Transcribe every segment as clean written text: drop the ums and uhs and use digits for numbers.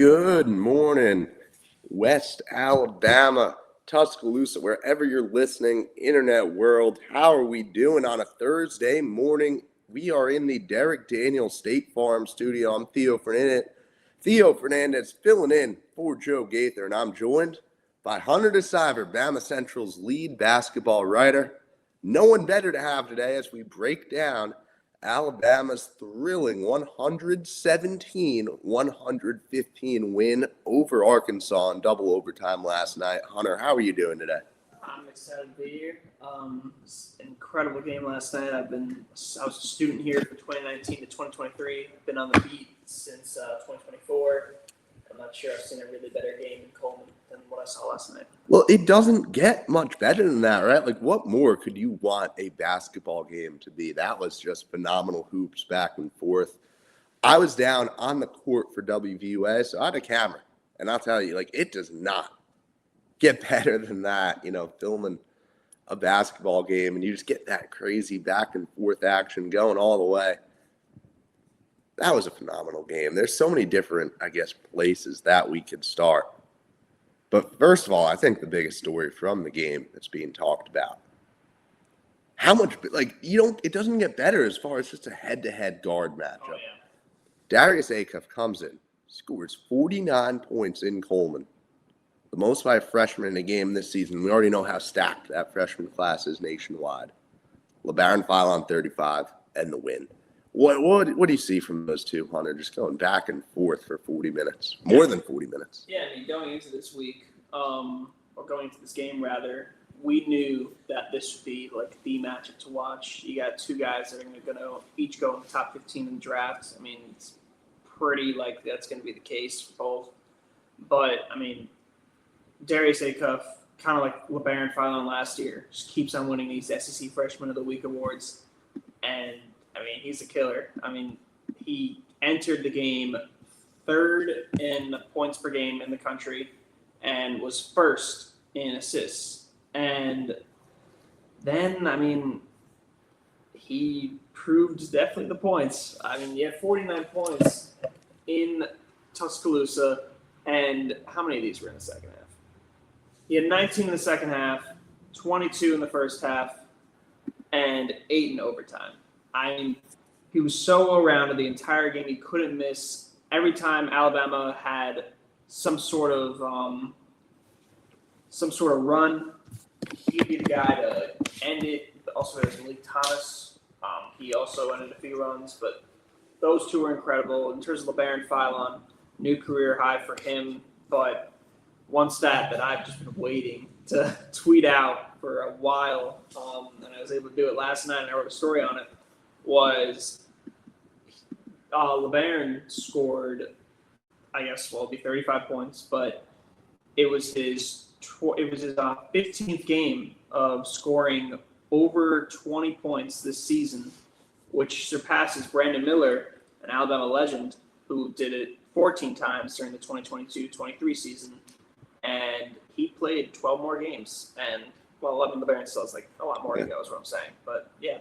Good morning, West Alabama, Tuscaloosa, wherever you're listening, internet world. How are we doing on a Thursday morning? We are in the Derek Daniels State Farm studio. I'm Theo Fernandez filling in for Joe Gaither, and I'm joined by Hunter DeSiver, Bama Central's lead basketball writer. No one better to have today as we break down Alabama's thrilling 117-115 win over Arkansas in double overtime last night. Hunter, how are you doing today? I'm excited to be here. It's an incredible game last night. I was a student here from 2019 to 2023. I've been on the beat since 2024. I'm not sure I've seen a really better game in Coleman than what I saw last night. Well, it doesn't get much better than that, right? Like, what more could you want a basketball game to be? That was just phenomenal hoops back and forth. I was down on the court for WVUA, so I had a camera. And I'll tell you, like, it does not get better than that, filming a basketball game, and you just get that crazy back and forth action going all the way. That was a phenomenal game. There's so many different, places that we could start. But first of all, I think the biggest story from the game that's being talked about, how much, it doesn't get better as far as just a head-to-head guard matchup. Oh, yeah. Darius Acuff comes in, scores 49 points in Coleman, the most by a freshman in a game this season. We already know how stacked that freshman class is nationwide. Labaron Philon 35 and the win. What do you see from those two, Hunter, just going back and forth for 40 minutes, more than 40 minutes? Yeah, going into this week, or going into this game rather, we knew that this would be like the matchup to watch. You got two guys that are going to each go in the top 15 in the draft. I mean, it's pretty likely that's going to be the case for both. But, Darius Acuff, kind of like Labaron Philon last year, just keeps on winning these SEC Freshman of the Week awards. And, he's a killer. He entered the game third in points per game in the country and was first in assists. And then, he proved definitely the points. He had 49 points in Tuscaloosa, and how many of these were in the second half? He had 19 in the second half, 22 in the first half, and 8 in overtime. He was so well-rounded the entire game. He couldn't miss. Every time Alabama had some sort of run, he'd be the guy to end it. Also, there's Malik Thomas. He also ended a few runs, but those two were incredible. In terms of Labaron Philon, new career high for him. But one stat that I've just been waiting to tweet out for a while, and I was able to do it last night, and I wrote a story on it, was Labaron scored, it'd be 35 points, but it was his 15th game of scoring over 20 points this season, which surpasses Brandon Miller, an Alabama legend, who did it 14 times during the 2022-23 season, and he played 12 more games. And, Labaron still has a lot more to go is what I'm saying. But, yeah,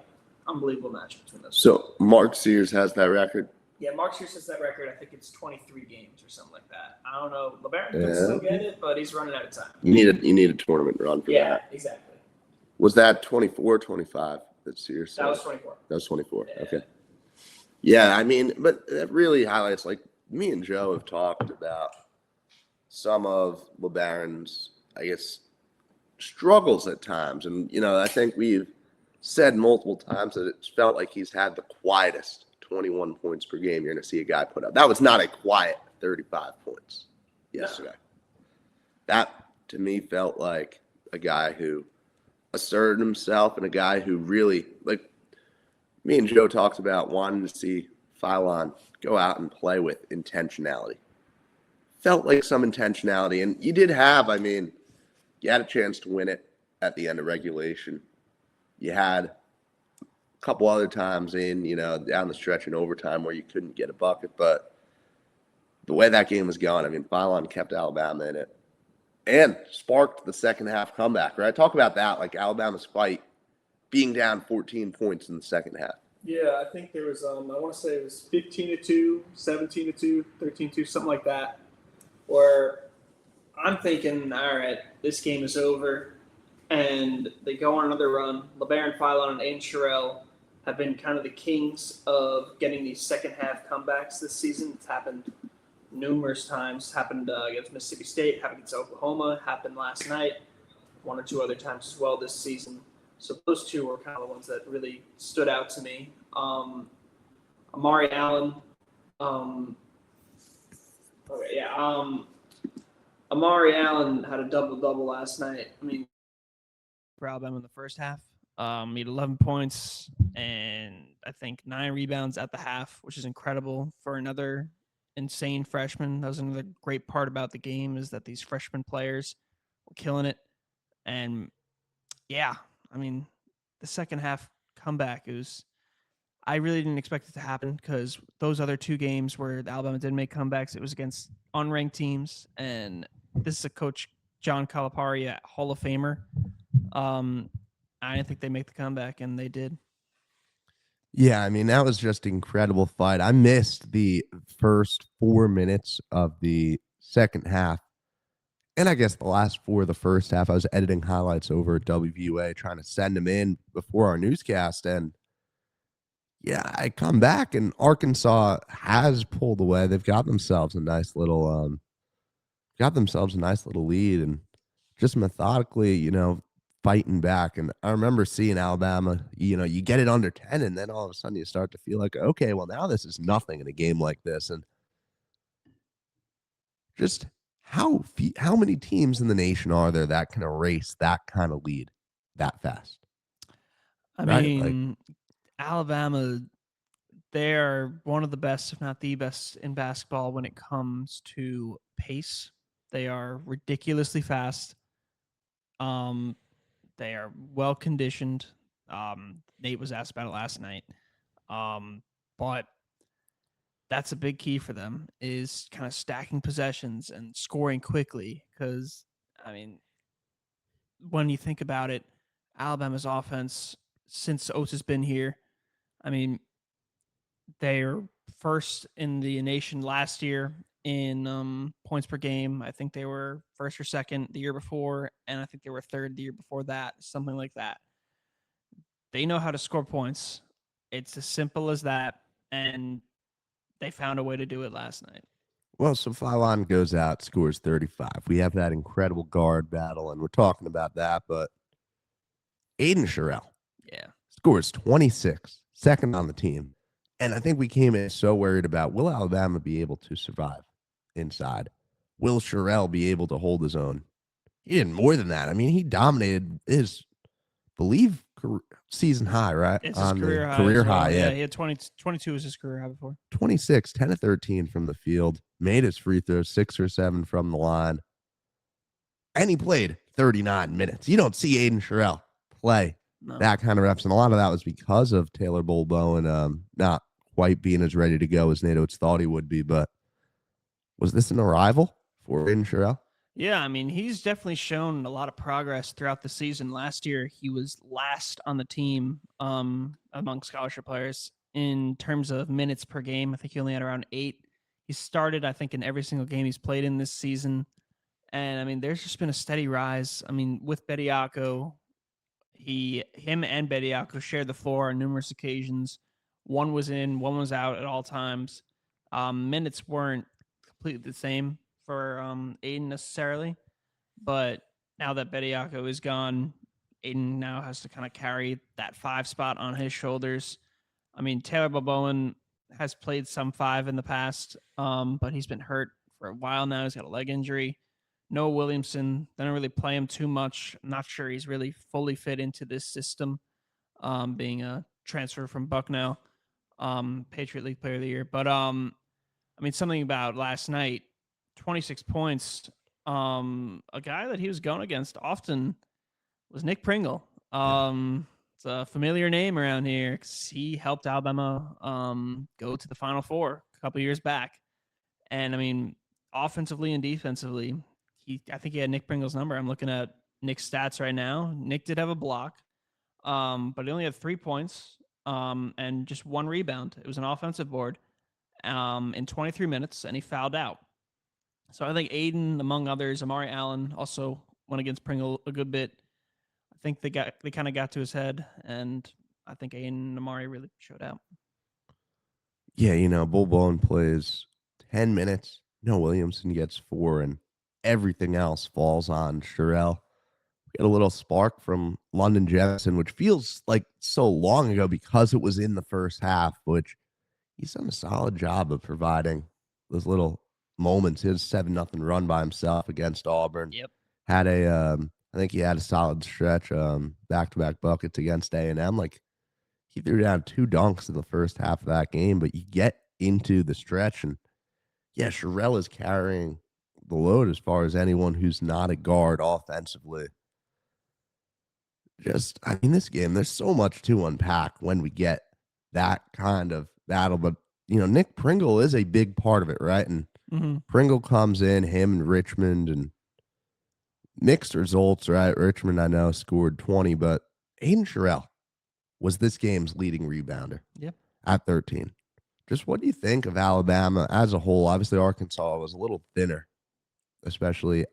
unbelievable match between those two. So Mark Sears has that record? Yeah, Mark Sears has that record. I think it's 23 games or something like that. I don't know. Labaron could still get it, but he's running out of time. You need a tournament run for that. Yeah, exactly. Was that 24, 25 that Sears said? That was 24. That was 24. Yeah. Okay. Yeah, but that really highlights, me and Joe have talked about some of Labaron's, struggles at times. And, I think we've said multiple times that it's felt like he's had the quietest 21 points per game you're going to see a guy put up. That was not a quiet 35 points yesterday. No. That, to me, felt like a guy who asserted himself and a guy who really, me and Joe talked about wanting to see Philon go out and play with intentionality. Felt like some intentionality. And you did have, you had a chance to win it at the end of regulation. You had a couple other times down the stretch in overtime where you couldn't get a bucket. But the way that game was going, Philon kept Alabama in it and sparked the second half comeback, right? Talk about that, Alabama's fight being down 14 points in the second half. Yeah, I think there was, I want to say it was 15-2, 17-2, 13-2, something like that. where I'm thinking, all right, this game is over, and they go on another run. Labaron, Philon, and Aiden Sherrill have been kind of the kings of getting these second half comebacks this season. It's happened numerous times. Happened against Mississippi State, happened against Oklahoma, happened last night, one or two other times as well this season. So those two were kind of the ones that really stood out to me. Amari Allen. Amari Allen had a double-double last night. I mean, for Alabama in the first half. He had 11 points and I think 9 rebounds at the half, which is incredible for another insane freshman. That was another great part about the game, is that these freshman players were killing it. And yeah, I mean, the second half comeback I really didn't expect it to happen, because those other 2 games where Alabama didn't make comebacks, it was against unranked teams. And this is a coach, John Calipari, a Hall of Famer. I didn't think they'd make the comeback, and they did. Yeah, I mean, that was just an incredible fight. I missed the first 4 minutes of the second half. And I guess the last 4 of the first half. I was editing highlights over at WVUA, trying to send them in before our newscast. And yeah, I come back and Arkansas has pulled away. They've got themselves a nice little lead, and just methodically, fighting back. And I remember seeing Alabama, you get it under 10, and then all of a sudden you start to feel like, okay, well, now this is nothing in a game like this. And just how many teams in the nation are there that can erase that kind of lead that fast? I mean, Alabama, they are one of the best, if not the best, in basketball when it comes to pace. They are ridiculously fast. They are well conditioned. Nate was asked about it last night. But that's a big key for them, is kind of stacking possessions and scoring quickly. Because, I mean, when you think about it, Alabama's offense, since Oates has been here, I mean, they're first in the nation last year in points per game. I think they were first or second the year before, and I think they were third the year before that, something like that. They know how to score points. It's as simple as that, and they found a way to do it last night. Well, so Philon goes out, scores 35. We have that incredible guard battle, and we're talking about that, but Aiden Sherrill scores 26, second on the team. And I think we came in so worried about, will Alabama be able to survive inside? Will Sherrill be able to hold his own? He did more than that. I mean, he dominated his, season high, right? It's his career high. Career well. high, yeah. He had 22 was his career high before. 26, 10 of 13 from the field, made his free throws, 6 or 7 from the line. And he played 39 minutes. You don't see Aiden Sherrill play that kind of reps. And a lot of that was because of Taylor Bowen not quite being as ready to go as Nate Oates thought he would be. But was this an arrival for Aiden Sherrill? Yeah, I mean, he's definitely shown a lot of progress throughout the season. Last year, he was last on the team among scholarship players in terms of minutes per game. I think he only had around 8. He started, I think, in every single game he's played in this season. And, I mean, there's just been a steady rise. I mean, with Bediako, him and Bediako shared the floor on numerous occasions. One was in, one was out at all times. Minutes weren't completely the same for Aiden necessarily, but now that Bediako is gone, Aiden now has to kind of carry that 5 spot on his shoulders. I mean, Taylor Bowen has played some 5 in the past, but he's been hurt for a while now. He's got a leg injury. Noah Williamson, they don't really play him too much. I'm not sure he's really fully fit into this system, being a transfer from Bucknell, Patriot League Player of the Year. But, I mean, something about last night, 26 points. A guy that he was going against often was Nick Pringle. It's a familiar name around here because he helped Alabama go to the Final Four a couple years back. And, I mean, offensively and defensively, I think he had Nick Pringle's number. I'm looking at Nick's stats right now. Nick did have a block, but he only had 3 points and just 1 rebound. It was an offensive board in 23 minutes, and he fouled out. So I think Aiden, among others, Amari Allen also went against Pringle a good bit. I think they kind of got to his head, and I think Aiden and Amari really showed out. Yeah, Bull Bone plays 10 minutes. Williamson gets 4, and everything else falls on Sherelle. We got a little spark from London Jefferson, which feels like so long ago because it was in the first half, which he's done a solid job of providing those little moments. His 7-0 run by himself against Auburn. Yep. Had I think he had a solid stretch, back-to-back buckets against A&M. Like, he threw down 2 dunks in the first half of that game, but you get into the stretch, and yeah, Sherelle is carrying the load as far as anyone who's not a guard offensively. This game, there's so much to unpack when we get that kind of battle. But, Nick Pringle is a big part of it, right? And Pringle comes in, him and Richmond, and mixed results, right? Richmond, I know, scored 20, but Aiden Sherelle was this game's leading rebounder at 13. Just what do you think of Alabama as a whole? Obviously, Arkansas was a little thinner, especially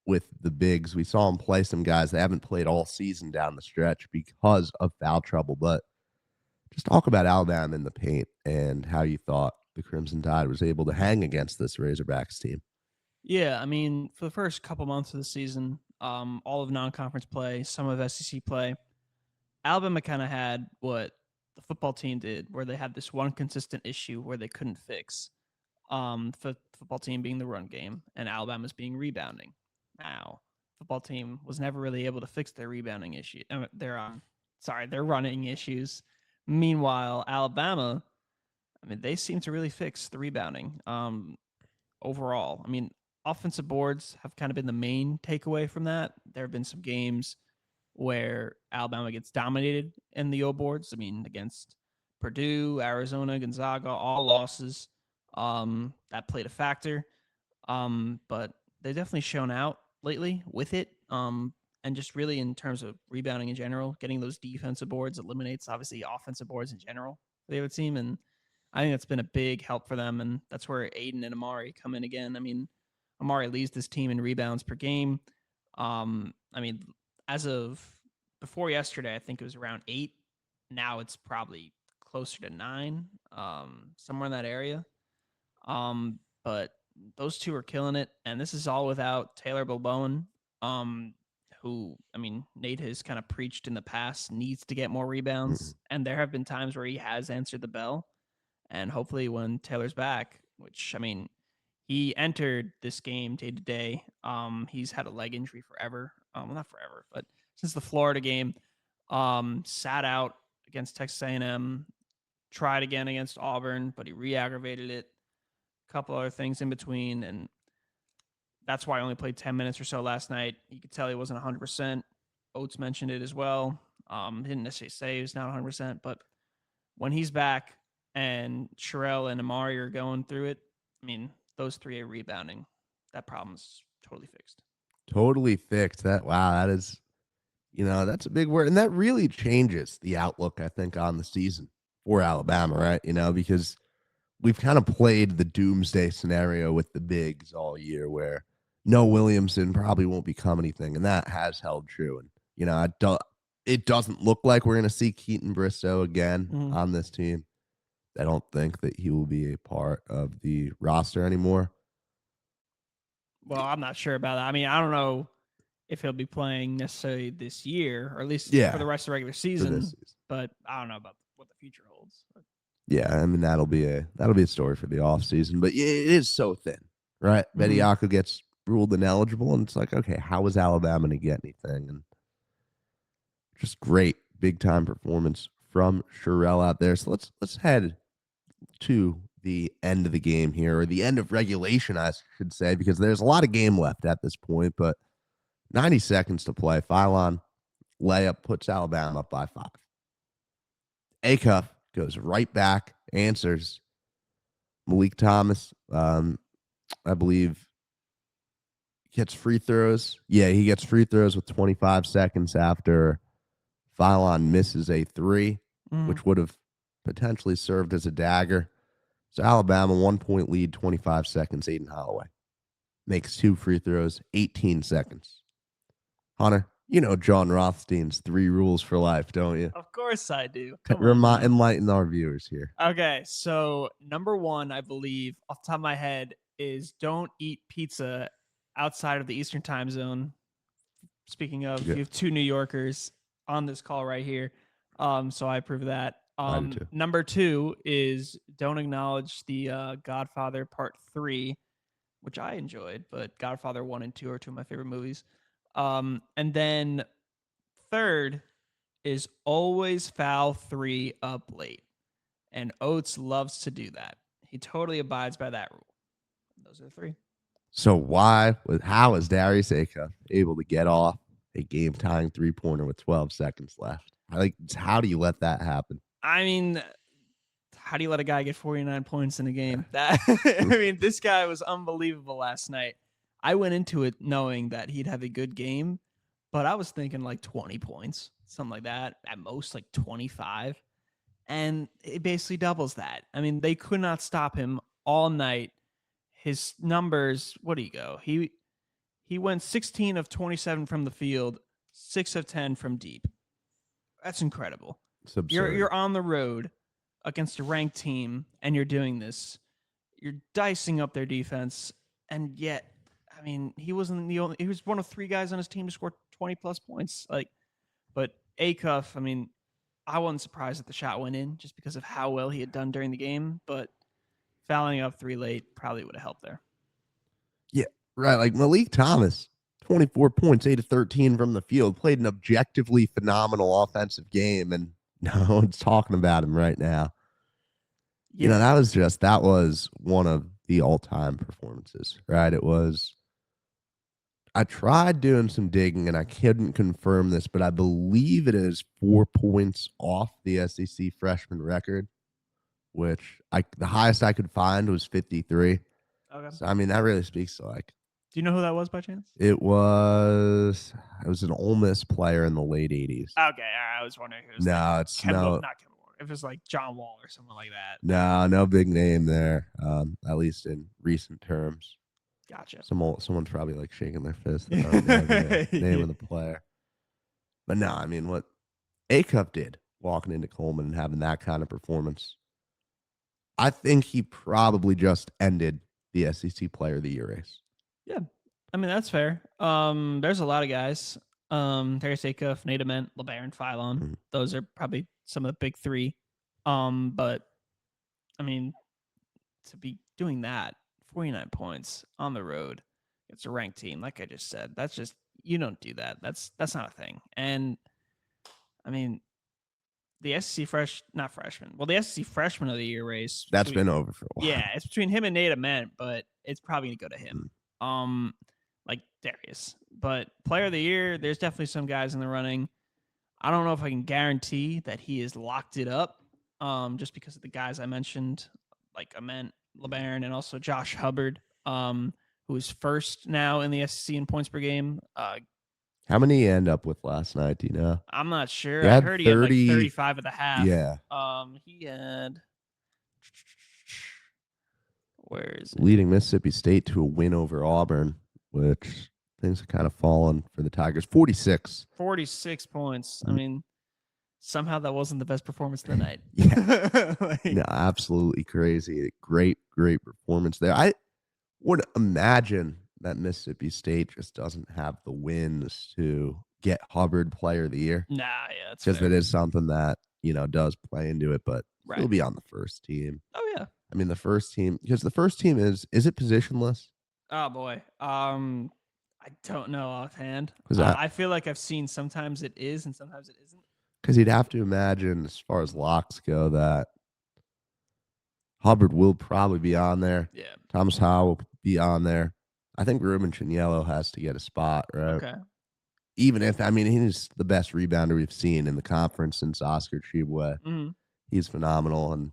with the bigs. We saw them play some guys they haven't played all season down the stretch because of foul trouble. But just talk about Alabama in the paint and how you thought the Crimson Tide was able to hang against this Razorbacks team. Yeah, I mean, for the first couple months of the season, all of non-conference play, some of SEC play, Alabama kind of had what the football team did, where they had this one consistent issue where they couldn't fix. The football team being the run game, and Alabama's being rebounding. Now, football team was never really able to fix their rebounding issue. Their running issues. Meanwhile, Alabama, I mean, they seem to really fix the rebounding. Overall, I mean, offensive boards have kind of been the main takeaway from that. There have been some games where Alabama gets dominated in the O boards. I mean, against Purdue, Arizona, Gonzaga, all losses. That played a factor. But they've definitely shown out lately with it. And just really in terms of rebounding in general, getting those defensive boards eliminates obviously offensive boards in general for the other team. And I think that's been a big help for them. And that's where Aiden and Amari come in again. I mean, Amari leads this team in rebounds per game. I mean, as of before yesterday, I think it was around 8. Now it's probably closer to 9, somewhere in that area. But those two are killing it, and this is all without Taylor Bowen, who, I mean, Nate has kind of preached in the past, needs to get more rebounds, and there have been times where he has answered the bell, and hopefully when Taylor's back, which, I mean, he entered this game day to day. He's had a leg injury forever. Well, not forever, but since the Florida game, sat out against Texas A&M, tried again against Auburn, but he re-aggravated it. A couple other things in between, and that's why I only played 10 minutes or so last night. You could tell he wasn't 100%. Oates mentioned it as well. Didn't necessarily say he was not 100%, but when he's back and Sherelle and Amari are going through it, I mean, those three are rebounding. That problem's totally fixed. Totally fixed. That is, that's a big word. And that really changes the outlook, I think, on the season for Alabama, right? Because we've kind of played the doomsday scenario with the bigs all year where no Williamson probably won't become anything. And that has held true. And, it doesn't look like we're going to see Keaton Bristow again on this team. I don't think that he will be a part of the roster anymore. Well, I'm not sure about that. I mean, I don't know if he'll be playing necessarily this year, or at least for the rest of the regular season. But I don't know about what the future holds. But. Yeah, I mean that'll be a story for the offseason. But yeah, it is so thin, right? Bediako gets ruled ineligible, and it's like, okay, how is Alabama to get anything? And just great big time performance from Sherelle out there. So let's head to the end of the game here, or the end of regulation, I should say, because there's a lot of game left at this point, but 90 seconds to play. Philon layup puts Alabama up by 5. Acuff goes right back, answers. Malik Thomas, I believe, gets free throws. Yeah, he gets free throws with 25 seconds after Philon misses a 3, which would have potentially served as a dagger. So Alabama, 1-point lead, 25 seconds, Aiden Holloway. makes 2 free throws, 18 seconds. Hunter, you know John Rothstein's 3 rules for life, don't you? Of course I do. Come on now. Enlighten our viewers here. Okay, so number one, I believe, off the top of my head, is don't eat pizza outside of the Eastern time zone. Speaking of, Yeah. you have 2 New Yorkers on this call right here. So I approve that. I do too. Number 2 is don't acknowledge the Godfather Part 3, which I enjoyed, but Godfather 1 and 2 are 2 of my favorite movies. And then third is always foul 3 up late. And Oates loves to do that. He totally abides by that rule. Those are the 3. So how is Darius Acuff able to get off a game-tying 3-pointer with 12 seconds left? How do you let that happen? I mean, how do you let a guy get 49 points in a game? I mean, this guy was unbelievable last night. I went into it knowing that he'd have a good game, but I was thinking like 20 points, something like that. At most, like 25. And it basically doubles that. I mean, they could not stop him all night. His numbers, what do you go? He went 16 of 27 from the field, 6 of 10 from deep. That's incredible. It's absurd. You're on the road against a ranked team and you're doing this. You're dicing up their defense, and yet, I mean, he was one of 3 guys on his team to score 20 plus points. But Acuff, I mean, I wasn't surprised that the shot went in just because of how well he had done during the game, but fouling up 3 late probably would have helped there. Yeah, right. Like Malik Thomas, 24 points, 8 of 13 from the field, played an objectively phenomenal offensive game, and no one's talking about him right now. Yeah. You know, that was one of the all-time performances, right? I tried doing some digging and I couldn't confirm this, but I believe it is 4 points off the SEC freshman record, which the highest I could find was 53. Okay. So, I mean, that really speaks to Do you know who that was by chance? it was an Ole Miss player in the late 80s. Okay, I was wondering who it was. No, it's not no, Kemba Walker. If it was like John Wall or someone like that. no big name there. At least in recent terms. Gotcha. Someone's probably like shaking their fist. They don't know the name of the player. But no, I mean, what Acuff did walking into Coleman and having that kind of performance, I think he probably just ended the SEC Player of the Year race. Yeah, I mean, that's fair. There's a lot of guys. Darius Acuff, Nate Ament, Labaron, Philon. Mhm. Those are probably some of the big 3. But I mean, to be doing that, 49 points on the road, it's a ranked team. Like I just said, that's just, you don't do that. That's not a thing. And I mean, the SEC not freshman. Well, the SEC freshman of the year race. That's been over for a while. Yeah, it's between him and Nate Ament, but it's probably gonna go to him. Like Darius. But player of the year, there's definitely some guys in the running. I don't know if I can guarantee that he has locked it up. Just because of the guys I mentioned, like Ament, Labaron, and also Josh Hubbard, who is first now in the SEC in points per game. How many you end up with last night? Do you know? I'm not sure. He I had heard he had 30 like 35 at the half. Yeah. He had. Where is it? Leading Mississippi State to a win over Auburn, which things have kind of fallen for the Tigers. 46. 46 points. I mean, somehow that wasn't the best performance of the night. Yeah. Like, No, absolutely crazy. Great performance there. I would imagine that Mississippi State just doesn't have the wins to get Hubbard Player of the Year. Nah, yeah, that's Because fair. it is something that, does play into it, but Right. he'll be on the first team. Oh yeah. I mean, the first team, because the first team is it positionless? Oh boy. I don't know offhand. 'Cause I feel like I've seen sometimes it is and sometimes it isn't. Because you'd have to imagine, as far as locks go, that Hubbard will probably be on there. Yeah. Thomas Howell will be on there. I think Ruben Chiniello has to get a spot, right? Okay. Even if, he's the best rebounder we've seen in the conference since Oscar Tshiebwe. Mm-hmm. He's phenomenal. And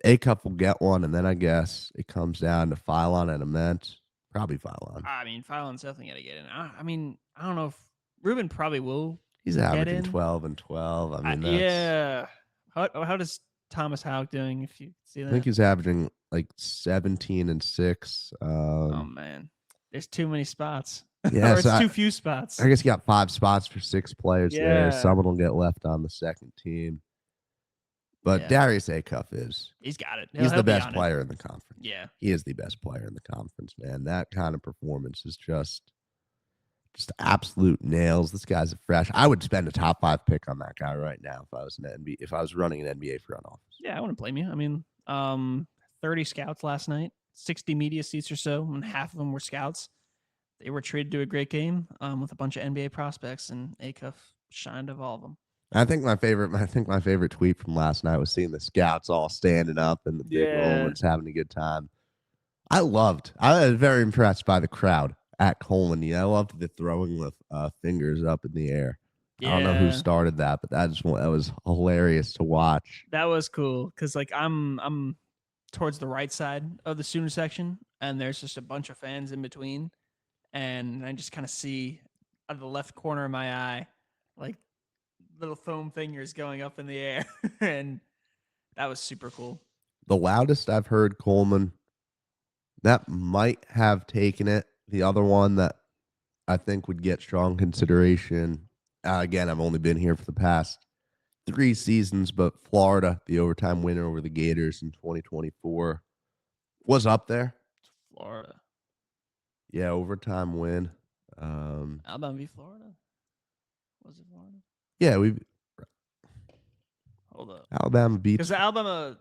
Acuff will get one, and then I guess it comes down to Philon and Ament. Probably Philon. I mean, Philon's definitely gonna get in. I don't know if Ruben probably will. He's get averaging in. 12 and 12. I mean, that's, yeah. How does Thomas Howell doing? If you see that, I think he's averaging like 17 and 6. oh man. There's too many spots. Yeah, or it's so too few spots. I guess you got 5 spots for 6 players there. Yeah. Someone will get left on the second team. But Yeah. Darius Acuff is. He's got it. He's He'll the be best on it. player in the conference. Yeah. He is the best player in the conference, man. That kind of performance is just absolute nails. This guy's a fresh. I would spend a top 5 pick on that guy right now if I was if I was running an NBA front office. Yeah, I wouldn't blame you. I mean, 30 scouts last night, 60 media seats or so, and half of them were scouts. They were treated to a great game with a bunch of NBA prospects, and Acuff shined of all of them. I think my favorite tweet from last night was seeing the scouts all standing up in the big moments, having a good time. I was very impressed by the crowd at Coleman. I loved the throwing with fingers up in the air. Yeah. I don't know who started that, but that was hilarious to watch. That was cool because like I'm towards the right side of the student section, and there's just a bunch of fans in between, and I just kind of see out of the left corner of my eye, like little foam fingers going up in the air, and that was super cool. The loudest I've heard Coleman, that might have taken it. The other one that I think would get strong consideration. Again, I've only been here for the past 3 seasons, but Florida, the overtime winner over the Gators in 2024, was up there. Florida. Yeah, overtime win. Alabama v. Florida. Was it Florida? Yeah, we Hold up. Alabama beat. Because Alabama's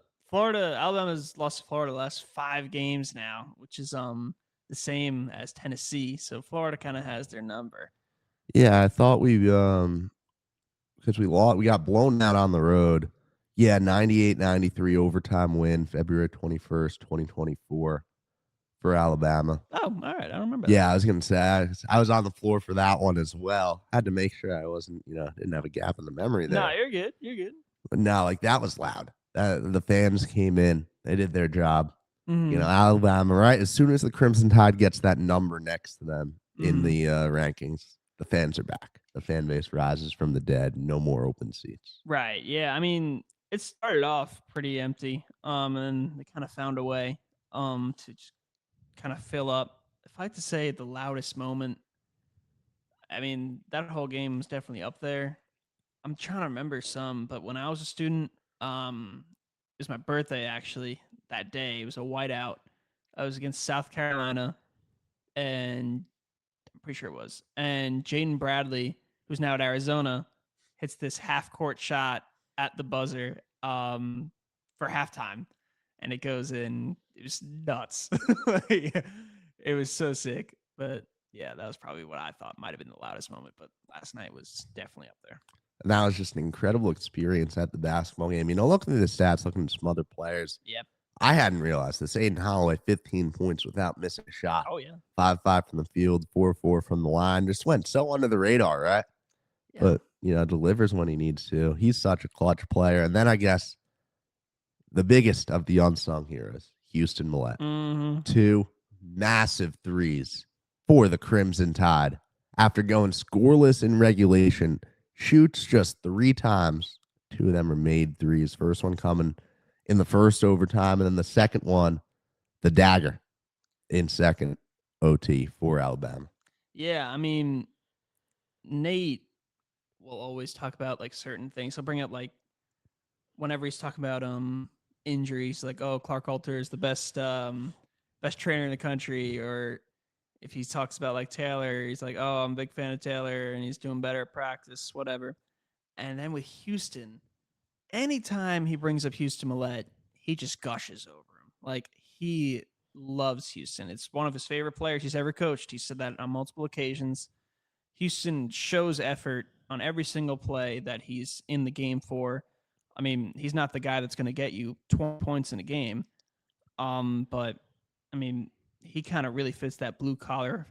lost to Florida the last 5 games now, which is the same as Tennessee. So Florida kind of has their number. Yeah, I thought because we got blown out on the road. Yeah, 98-93 overtime win, February 21st, 2024 for Alabama. Oh, all right. I don't remember. Yeah, I was going to say, I was on the floor for that one as well. Had to make sure I wasn't, didn't have a gap in the memory there. No, you're good. You're good. But no, like that was loud. The fans came in. They did their job. Mm-hmm. Alabama, right? As soon as the Crimson Tide gets that number next to them in the rankings, the fans are back. The fan base rises from the dead. No more open seats. Right. Yeah. I mean, it started off pretty empty. And then they kind of found a way to just kind of fill up. If I had to say the loudest moment, I mean, that whole game was definitely up there. I'm trying to remember some, but when I was a student, it was my birthday actually that day. It was a whiteout. I was against South Carolina, and I'm pretty sure it was. And Jaden Bradley, who's now at Arizona, hits this half-court shot at the buzzer for halftime, and it goes in. It was nuts. It was so sick. But yeah, that was probably what I thought might have been the loudest moment. But last night was definitely up there. And that was just an incredible experience at the basketball game. Looking at the stats, looking at some other players. Yep. I hadn't realized this. Aiden Holloway, 15 points without missing a shot. Oh, yeah. 5-5 from the field, 4-4 from the line. Just went so under the radar, right? Yeah. But, delivers when he needs to. He's such a clutch player. And then I guess the biggest of the unsung heroes, Houston Millett. Mm-hmm. 2 massive threes for the Crimson Tide. After going scoreless in regulation, shoots just 3 times. 2 of them are made threes. First one coming in the first overtime, and then the second one, the dagger in second OT for Alabama. Yeah, I mean, Nate will always talk about like certain things. He'll bring up like whenever he's talking about injuries, like, oh, Clark Alter is the best trainer in the country, or if he talks about like Taylor, he's like, oh, I'm a big fan of Taylor and he's doing better at practice, whatever. And then with Houston, anytime he brings up Houston Millett, he just gushes over him. Like, he loves Houston. It's one of his favorite players he's ever coached. He said that on multiple occasions. Houston shows effort on every single play that he's in the game for. I mean, he's not the guy that's going to get you 20 points in a game. But I mean, he kind of really fits that blue collar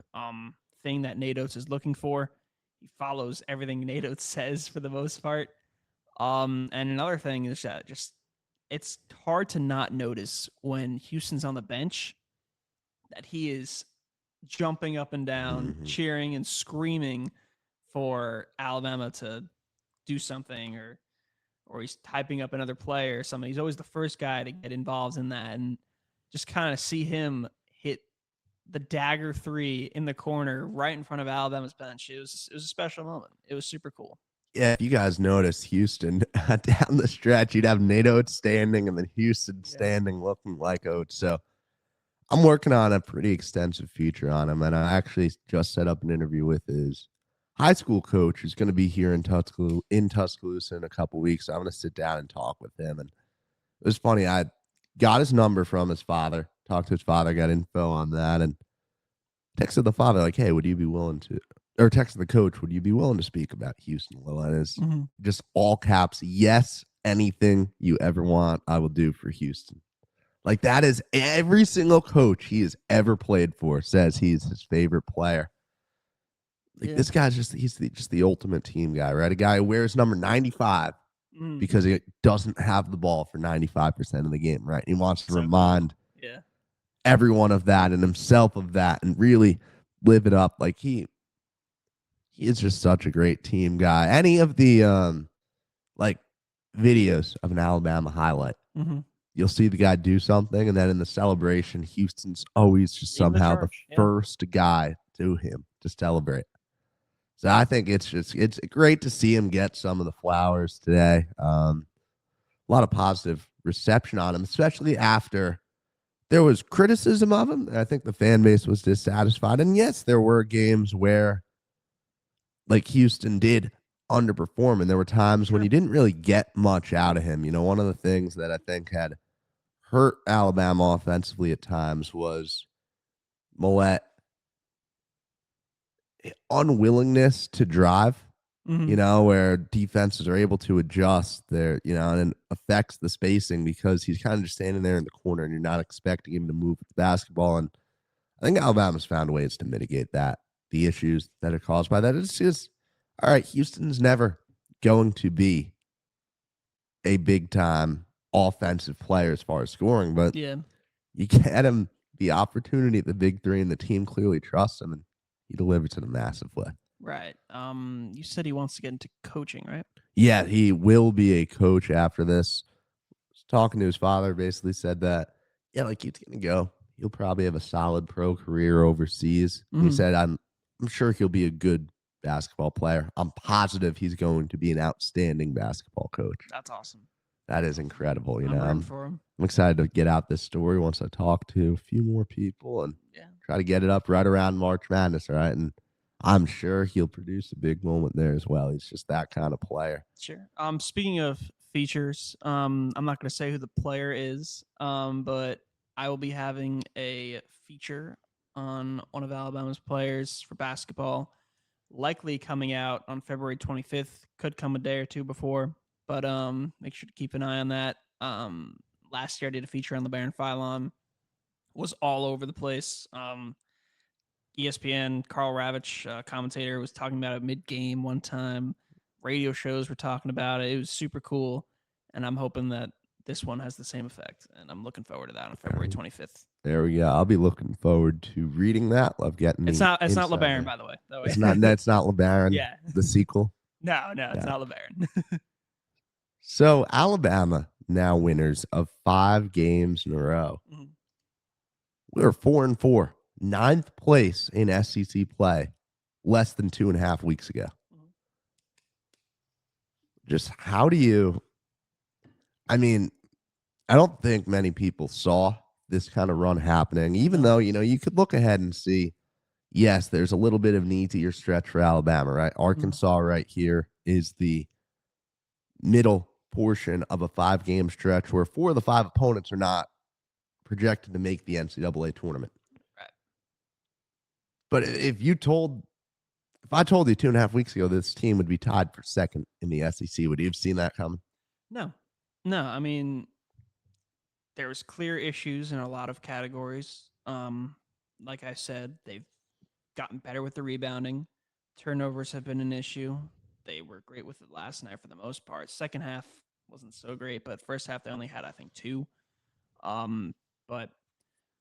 thing that Nate Oates is looking for. He follows everything Nate Oates says for the most part. And another thing is that just it's hard to not notice when Houston's on the bench that he is jumping up and down, cheering and screaming for Alabama to do something, or he's typing up another play or something. He's always the first guy to get involved in that, and just kind of see him hit the dagger three in the corner right in front of Alabama's bench. It was a special moment. It was super cool. Yeah, if you guys noticed, Houston down the stretch, you'd have Nate Oates standing and then Houston standing looking like Oates. So I'm working on a pretty extensive feature on him, and I actually just set up an interview with his high school coach who's going to be here in Tuscaloosa in a couple weeks. So I'm going to sit down and talk with him. And it was funny. I got his number from his father, talked to his father, got info on that, and texted the father like, "Hey, would you be willing to?" Or texted the coach, "Would you be willing to speak about Houston?" And it's just all caps. Yes, anything you ever want, I will do for Houston. Like that is every single coach he has ever played for says he's his favorite player. Like this guy's just the ultimate team guy, right? A guy who wears number 95 because he doesn't have the ball for 95% of the game, right? He wants to remind everyone of that and himself of that and really live it up. Like he is just such a great team guy. Any of the like videos of an Alabama highlight, you'll see the guy do something, and then in the celebration, Houston's always just somehow the first guy to him to celebrate. So I think it's great to see him get some of the flowers today. A lot of positive reception on him, especially after there was criticism of him. I think the fan base was dissatisfied. And yes, there were games where like Houston did underperform, and there were times when you didn't really get much out of him. You know, one of the things that I think had hurt Alabama offensively at times was Millett unwillingness to drive, you know, where defenses are able to adjust their, you know, and it affects the spacing because he's kind of just standing there in the corner and you're not expecting him to move with the basketball. And I think Alabama's found ways to mitigate that, the issues that are caused by that. It's just, all right, Houston's never going to be a big time offensive player as far as scoring, but you get him the opportunity at the big three and the team clearly trusts him and he delivers in a massive way. Right. You said he wants to get into coaching, right? Yeah, he will be a coach after this. Talking to his father, basically said that, yeah, like he's going to go. He'll probably have a solid pro career overseas. He said, I'm sure he'll be a good basketball player. I'm positive he's going to be an outstanding basketball coach. That's awesome. That is incredible. You know, I'm for him. I'm excited to get out this story once I talk to a few more people and try to get it up right around March Madness, right? And I'm sure he'll produce a big moment there as well. He's just that kind of player. Sure. Speaking of features, I'm not going to say who the player is, but I will be having a feature on one of Alabama's players for basketball, likely coming out on February 25th. Could come a day or two before, but make sure to keep an eye on that. Last year I did a feature on Labaron Philon. Was all over the place. ESPN, Carl Ravitch, commentator, was talking about it mid-game one time. Radio shows were talking about it. It was super cool, and I'm hoping that this one has the same effect, and I'm looking forward to that on February 25th. There we go. I'll be looking forward to reading that. Love getting it's not Labaron, by the way. It's not Labaron. Yeah. The sequel. No, it's not Labaron. So Alabama now winners of 5 games in a row. We're 4-4. 9th place in SEC play less than 2.5 weeks ago. Just how do you, I mean, I don't think many people saw this kind of run happening, even though, you know, you could look ahead and see, yes, there's a little bit of an easier stretch for Alabama, right? Arkansas right here is the middle portion of a 5-game stretch where 4 of the 5 opponents are not projected to make the NCAA tournament. Right. But if I told you 2.5 weeks ago this team would be tied for second in the SEC, would you have seen that coming? No. I mean, there was clear issues in a lot of categories. Like I said, they've gotten better with the rebounding. Turnovers have been an issue. They were great with it last night for the most part. Second half wasn't so great, but first half they only had, I think, 2. But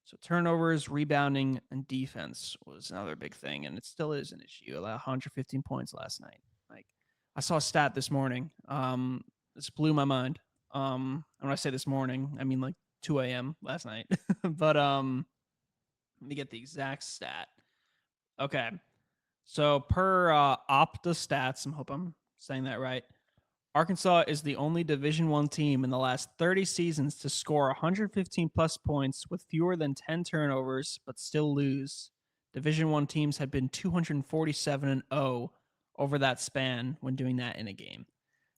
so turnovers, rebounding, and defense was another big thing, and it still is an issue. 115 points last night. Like I saw a stat this morning. This blew my mind. And when I say this morning, I mean like 2 a.m. last night. But Let me get the exact stat. Okay. So per Opta Stats, I hope I'm saying that right. Arkansas is the only Division I team in the last 30 seasons to score 115 plus points with fewer than 10 turnovers, but still lose. Division I teams had been 247-0 over that span when doing that in a game.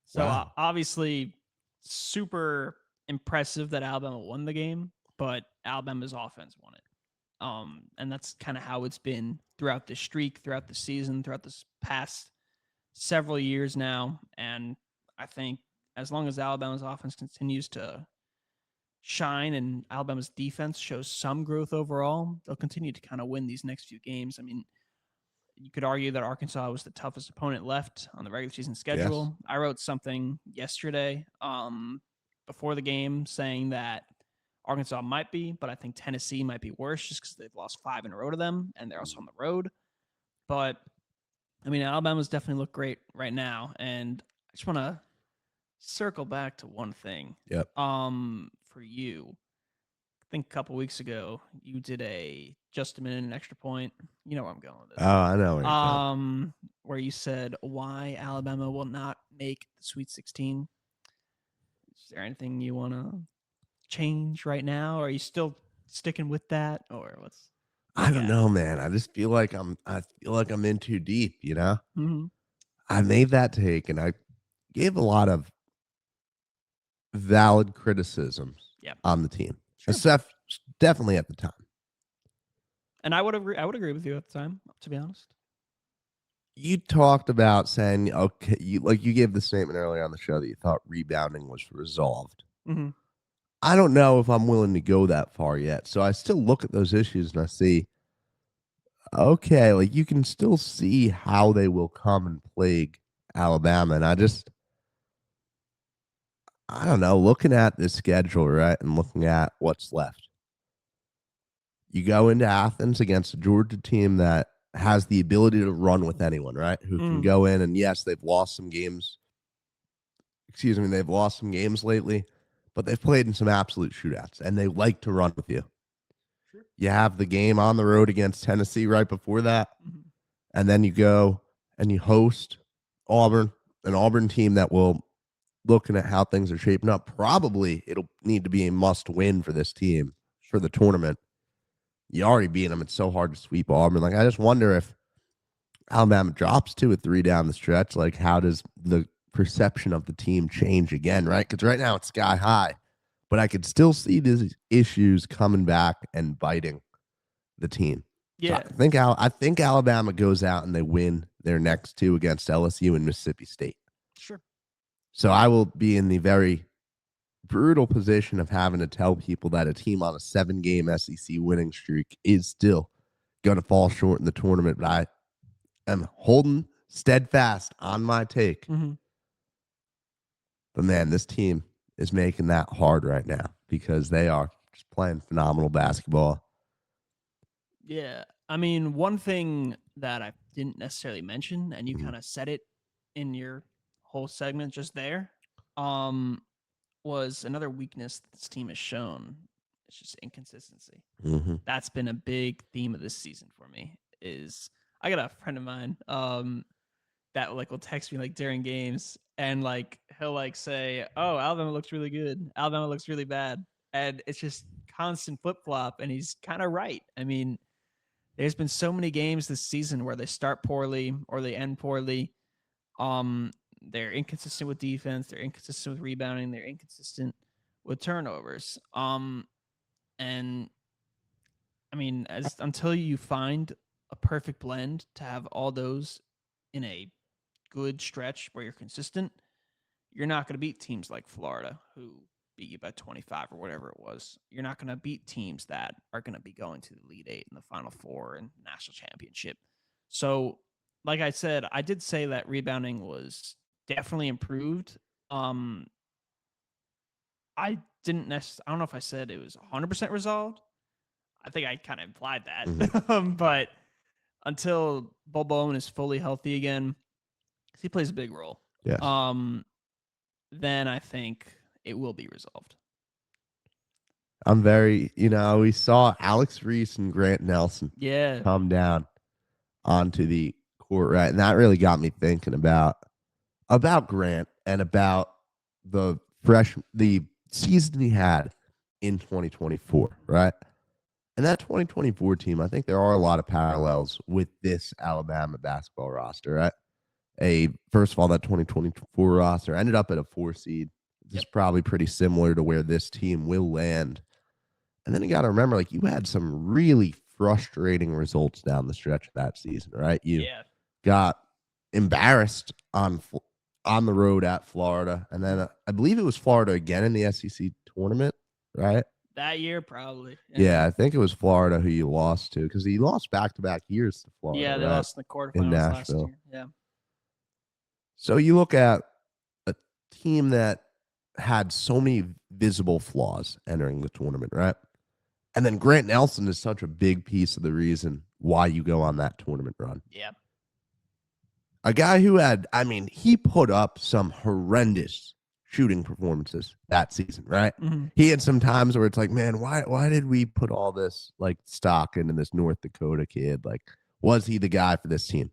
So Wow. obviously, super impressive that Alabama won the game, but Alabama's offense won it. And that's kind of how it's been throughout the streak, throughout the season, throughout this past several years now. And I think as long as Alabama's offense continues to shine and Alabama's defense shows some growth overall, they'll continue to kind of win these next few games. I mean, you could argue that Arkansas was the toughest opponent left on the regular season schedule. Yes. I wrote something yesterday before the game saying that Arkansas might be, but I think Tennessee might be worse just because they've lost 5 in a row to them and they're also on the road. But I mean, Alabama's definitely look great right now, and I just want to circle back to one thing. Yep. For you, I think a couple weeks ago you did a just a minute and extra point. You know where I'm going with this. Oh, I know where you're going. Where you said why Alabama will not make the Sweet 16. Is there anything you want to change right now? Or are you still sticking with that, or what's? I don't know, man. I just feel like I feel like I'm in too deep, you know? Mm-hmm. I made that take and I gave a lot of valid criticisms Yep. on the team. Sure. Except definitely at the time. And I would agree with you at the time, to be honest. You talked about saying, okay, you gave the statement earlier on the show that you thought rebounding was resolved. Mm-hmm. I don't know if I'm willing to go that far yet. So I still look at those issues and I see, okay, like you can still see how they will come and plague Alabama. And I don't know, looking at this schedule, right, and looking at what's left. You go into Athens against a Georgia team that has the ability to run with anyone, right? Who can go in and yes, they've lost some games. They've lost some games lately, but they've played in some absolute shootouts and they like to run with you. Sure. You have the game on the road against Tennessee right before that. Mm-hmm. And then you go and you host Auburn, an Auburn team that will, looking at how things are shaping up, probably it'll need to be a must win for this team for the tournament. You already beat them. It's so hard to sweep Auburn. Like, I just wonder if Alabama drops 2 or 3 down the stretch, like how does the perception of the team change again, right? Because right now it's sky high, but I could still see these issues coming back and biting the team. Yeah. So I think Alabama goes out and they win their next 2 against LSU and Mississippi State. Sure. So I will be in the very brutal position of having to tell people that a team on a 7-game SEC winning streak is still going to fall short in the tournament, but I am holding steadfast on my take. Mm-hmm. But man, this team is making that hard right now because they are just playing phenomenal basketball. Yeah. I mean, one thing that I didn't necessarily mention, and you Mhm. kind of said it in your whole segment just there, was another weakness that this team has shown. It's just inconsistency. Mm-hmm. That's been a big theme of this season for me. Is I got a friend of mine that like will text me like during games and like he'll like say, "Oh, Alabama looks really good. Alabama looks really bad," and it's just constant flip flop. And he's kind of right. I mean, there's been so many games this season where they start poorly or they end poorly. They're inconsistent with defense. They're inconsistent with rebounding. They're inconsistent with turnovers. And I mean, until you find a perfect blend to have all those in a good stretch where you're consistent, you're not going to beat teams like Florida who beat you by 25 or whatever it was. You're not going to beat teams that are going to be going to the Elite Eight and the Final Four and national championship. So, like I said, I did say that rebounding was definitely improved. I don't know if I said it was 100% resolved. I think I kind of implied that. Mm-hmm. But until Bo Bowman is fully healthy again, he plays a big role. Yes. Then I think it will be resolved. I'm very, we saw Alex Reese and Grant Nelson Yeah. come down onto the court, right? And that really got me thinking about Grant and about the season he had in 2024, right? And that 2024 team, I think there are a lot of parallels with this Alabama basketball roster, right? First of all, that 2024 roster ended up at a 4 seed. It's probably pretty similar to where this team will land. And then you got to remember, like, you had some really frustrating results down the stretch of that season, right? You got embarrassed on the road at Florida, and then I believe it was Florida again in the SEC tournament, right? That year, probably. Yeah, I think it was Florida who you lost to, because you lost back-to-back years to Florida. Yeah, they right? lost in the quarterfinals In last Nashville. year. Yeah. So you look at a team that had so many visible flaws entering the tournament, right? And then Grant Nelson is such a big piece of the reason why you go on that tournament run. Yeah. A guy who he put up some horrendous shooting performances that season, right? Mm-hmm. He had some times where it's like, man, why did we put all this like stock into this North Dakota kid? Like, was he the guy for this team?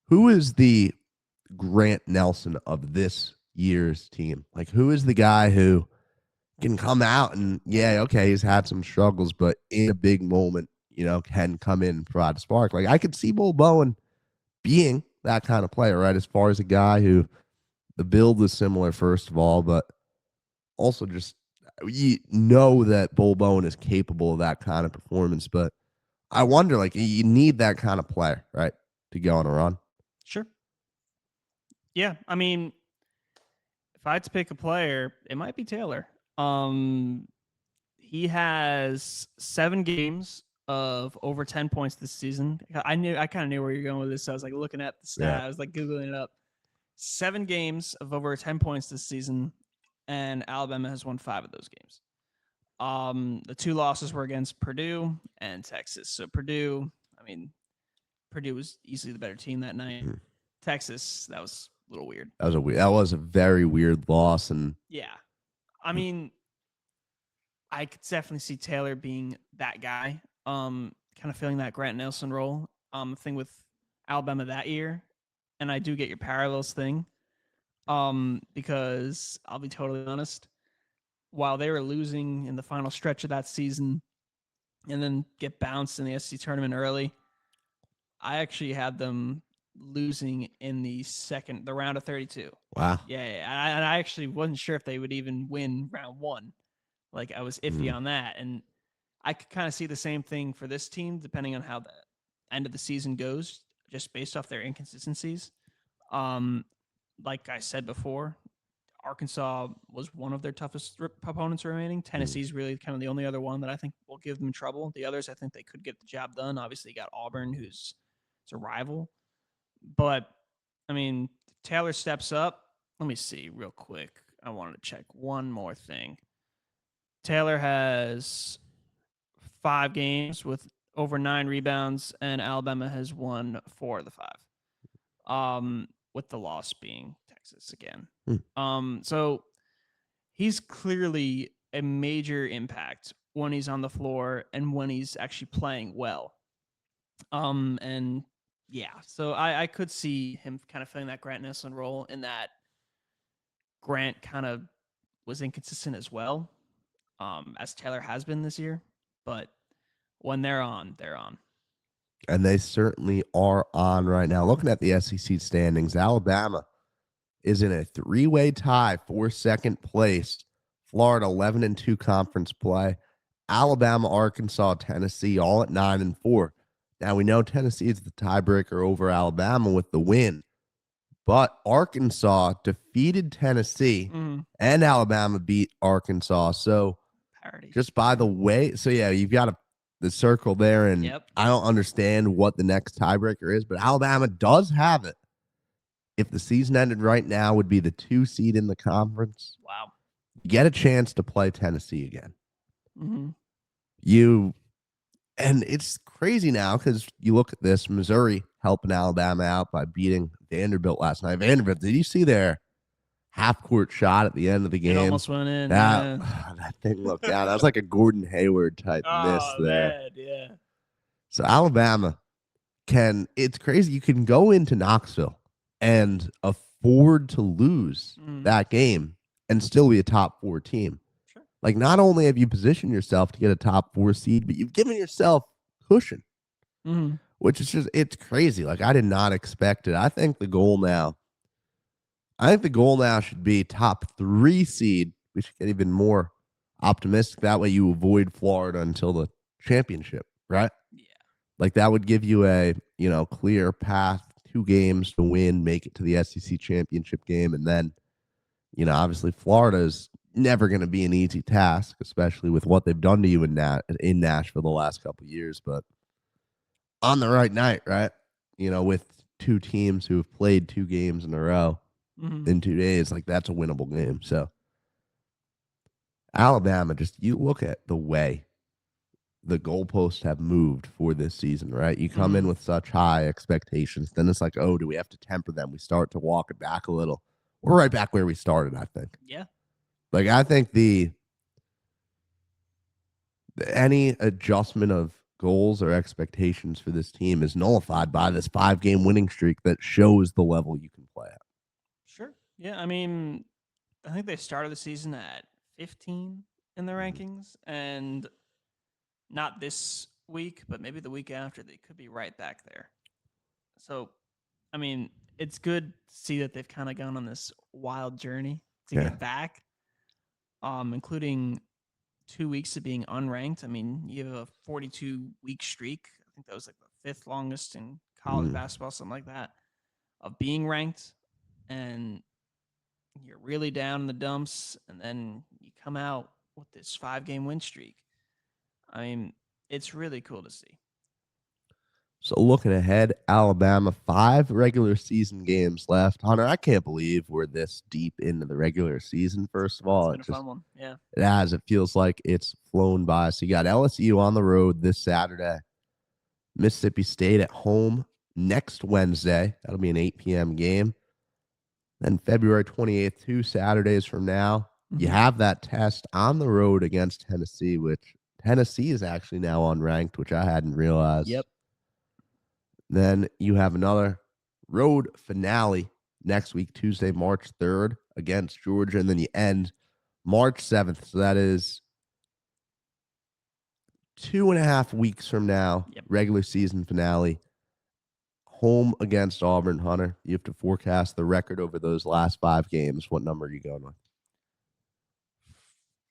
Who is the Grant Nelson of this year's team? Like, who is the guy who can come out and, he's had some struggles, but in a big moment, can come in and provide a spark? Like, I could see Bull Bowen being that kind of player, right? As far as a guy who the build is similar, first of all, but also just you know that Bull Bowen is capable of that kind of performance. But I wonder, like, you need that kind of player, right, to go on a run. Sure. Yeah, I mean, if I had to pick a player, it might be Taylor. He has 7 games of over 10 points this season. I kind of knew where you're going with this. So I was like looking at the stat. Yeah. I was like Googling it up. 7 games of over 10 points this season, and Alabama has won 5 of those games. The 2 losses were against Purdue and Texas. So Purdue was easily the better team that night. Mm-hmm. Texas, that was a little weird. That was a very weird loss, and yeah, I mean, I could definitely see Taylor being that guy. Kind of filling that Grant Nelson role. Thing with Alabama that year, and I do get your parallels thing. Because I'll be totally honest, while they were losing in the final stretch of that season, and then get bounced in the SEC tournament early, I actually had them losing in the round of 32. Wow. Yeah. And I actually wasn't sure if they would even win round 1. Like, I was iffy on that. And I could kind of see the same thing for this team, depending on how the end of the season goes, just based off their inconsistencies. Like I said before, Arkansas was one of their toughest opponents remaining. Tennessee's really kind of the only other one that I think will give them trouble. The others, I think they could get the job done. Obviously, you got Auburn, who's a rival. But, I mean, Taylor steps up. Let me see real quick. I wanted to check one more thing. Taylor has 5 games with over 9 rebounds, and Alabama has won 4 of the 5. With the loss being Texas again. So he's clearly a major impact when he's on the floor and when he's actually playing well. And yeah, so I could see him kind of filling that Grant Nelson role, in that Grant kind of was inconsistent as well, as Taylor has been this year. But when they're on, they're on. And they certainly are on right now. Looking at the SEC standings, Alabama is in a 3-way tie for second place. Florida 11-2 conference play. Alabama, Arkansas, Tennessee all at 9-4. Now we know Tennessee is the tiebreaker over Alabama with the win, but Arkansas defeated Tennessee and Alabama beat Arkansas. So parity. Just by the way, so yeah, you've got the circle there, and I don't understand what the next tiebreaker is, but Alabama does have it. If the season ended right now, would be the 2 seed in the conference. Wow. You get a chance to play Tennessee again. Mm-hmm. And it's crazy now because you look at this, Missouri helping Alabama out by beating Vanderbilt last night. Vanderbilt, did you see their half-court shot at the end of the It game. almost went in. That, Yeah. that thing looked down. That was like a Gordon Hayward type miss Oh there. man, yeah. So Alabama it's crazy. You can go into Knoxville and afford to lose that game and still be a top 4 team. Sure. Like, not only have you positioned yourself to get a top 4 seed, but you've given yourself cushion, which is it's crazy. Like, I did not expect it. I think the goal now should be top 3 seed. We should get even more optimistic. That way you avoid Florida until the championship, right? Yeah. Like, that would give you a, clear path, 2 games to win, make it to the SEC championship game. And then, obviously Florida is never going to be an easy task, especially with what they've done to you in Nashville the last couple of years. But on the right night, right? With 2 teams who have played 2 games in a row in 2 days, like, that's a winnable game. So Alabama, you look at the way the goalposts have moved for this season, right? You come in with such high expectations, then it's like, oh, do we have to temper them? We start to walk it back a little. We're right back where we started, I think. Yeah. Like, I think any adjustment of goals or expectations for this team is nullified by this 5-game winning streak that shows the level you can play at. Sure. Yeah, I mean, I think they started the season at 15 in the rankings, and not this week, but maybe the week after, they could be right back there. So, I mean, it's good to see that they've kind of gone on this wild journey to get back, including 2 weeks of being unranked. I mean, you have a 42-week streak. I think that was like the 5th longest in college basketball, something like that, of being ranked. And you're really down in the dumps, and then you come out with this 5-game win streak. I mean, it's really cool to see. So looking ahead, Alabama, 5 regular season games left. Hunter, I can't believe we're this deep into the regular season, first of all. It's been a fun one, yeah. It has. It feels like it's flown by. So you got LSU on the road this Saturday, Mississippi State at home next Wednesday. That'll be an 8 p.m. game. Then February 28th, 2 Saturdays from now, you have that test on the road against Tennessee, which Tennessee is actually now unranked, which I hadn't realized. Yep. Then you have another road finale next week, Tuesday, March 3rd against Georgia. And then you end March 7th. So that is 2.5 weeks from now, regular season finale, home against Auburn. Hunter, you have to forecast the record over those last 5 games. What number are you going with?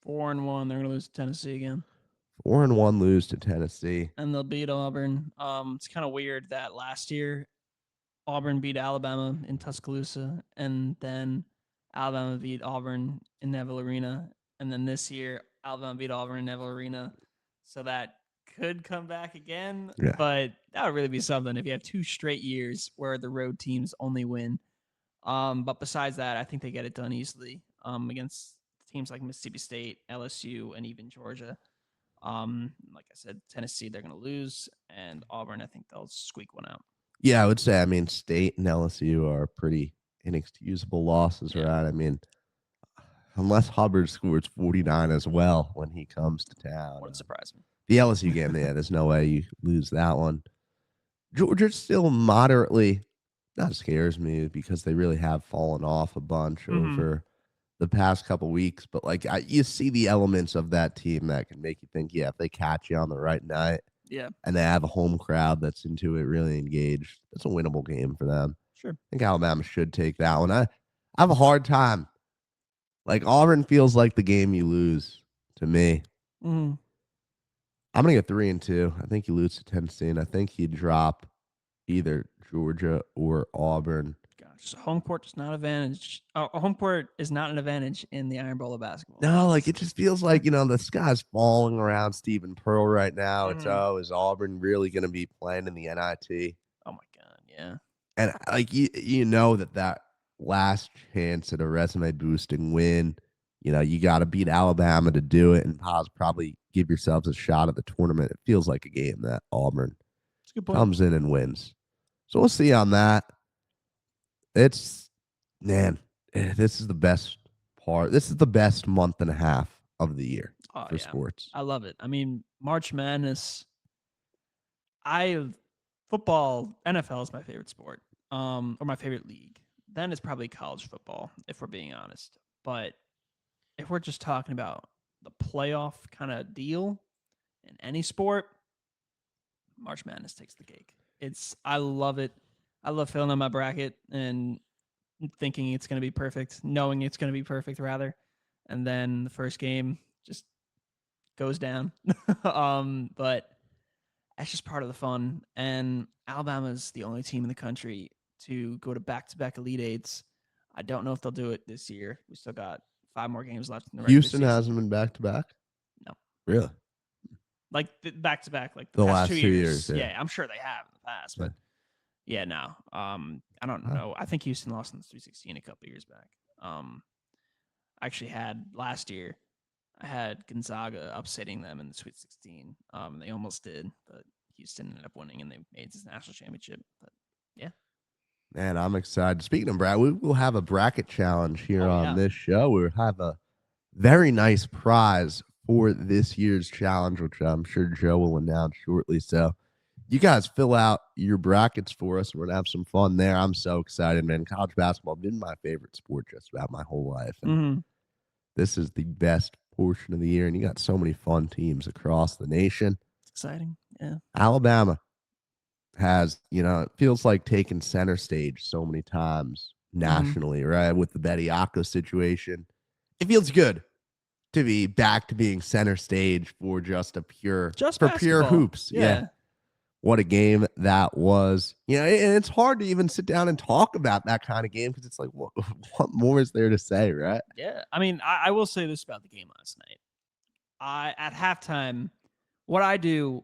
4-1. They're going to lose to Tennessee again. 4-1 lose to Tennessee. And they'll beat Auburn. It's kind of weird that last year Auburn beat Alabama in Tuscaloosa, and then Alabama beat Auburn in Neville Arena. And then this year, Alabama beat Auburn in Neville Arena. So that could come back again. Yeah. But that would really be something if you have 2 straight years where the road teams only win. But besides that, I think they get it done easily against teams like Mississippi State, LSU, and even Georgia. Like I said, Tennessee, they're going to lose, and Auburn, I think they'll squeak one out. Yeah, I would say, State and LSU are pretty inexcusable losses, right? I mean, unless Hubbard scores 49 as well when he comes to town. Wouldn't surprise me. The LSU game, there's no way you lose that one. Georgia still moderately, not scares me because they really have fallen off a bunch over the past couple weeks, but you see the elements of that team that can make you think, if they catch you on the right night, and they have a home crowd that's into it, really engaged, that's a winnable game for them. Sure. I think Alabama should take that one. I have a hard time. Auburn feels like the game you lose to me. I'm gonna get 3-2. I think you lose to Tennessee, and I think you drop either Georgia or Auburn. So home court is not advantage. Home court is not an advantage in the Iron Bowl of basketball. No, it just feels like, the sky's falling around Stephen Pearl right now. It's, is Auburn really going to be playing in the NIT? Oh, my God, yeah. And, that last chance at a resume-boosting win, you got to beat Alabama to do it and probably give yourselves a shot at the tournament. It feels like a game that Auburn comes in and wins. So we'll see on that. It's this is the best part. This is the best month and a half of the year Oh for yeah, sports. I love it. I mean, March Madness. Football, NFL is my favorite sport, or my favorite league. Then it's probably college football, if we're being honest. But if we're just talking about the playoff kind of deal in any sport, March Madness takes the cake. I love it. I love filling out my bracket and thinking it's going to be perfect, knowing it's going to be perfect rather, and then the first game just goes down. But that's just part of the fun. And Alabama's the only team in the country to go to back-to-back Elite Eights. I don't know if they'll do it this year. We still got 5 more games left in the regular Houston season. hasn't been back to back. No. Really? Like back to back, like The past last 2 2 years. years, yeah. Yeah, I'm sure they have in the past, but yeah, no. I don't Huh. know. I think Houston lost in the 316 a couple years back. I actually had last year. I had Gonzaga upsetting them in the Sweet 16. They almost did, but Houston ended up winning and they made this national championship. But yeah. Man, I'm excited. Speaking of bracket, we will have a bracket challenge here on this show. We'll have a very nice prize for this year's challenge, which I'm sure Joe will announce shortly. So you guys fill out your brackets for us. We're going to have some fun there. I'm so excited, man. College basketball has been my favorite sport just about my whole life. And this is the best portion of the year. And you got so many fun teams across the nation. It's exciting. Yeah. Alabama has, it feels like taking center stage so many times nationally, right? With the Bediako situation. It feels good to be back to being center stage for pure basketball. hoops. Yeah. What a game that was. And it's hard to even sit down and talk about that kind of game because it's like, what more is there to say, right? Yeah. I mean, I will say this about the game last night. At halftime, what I do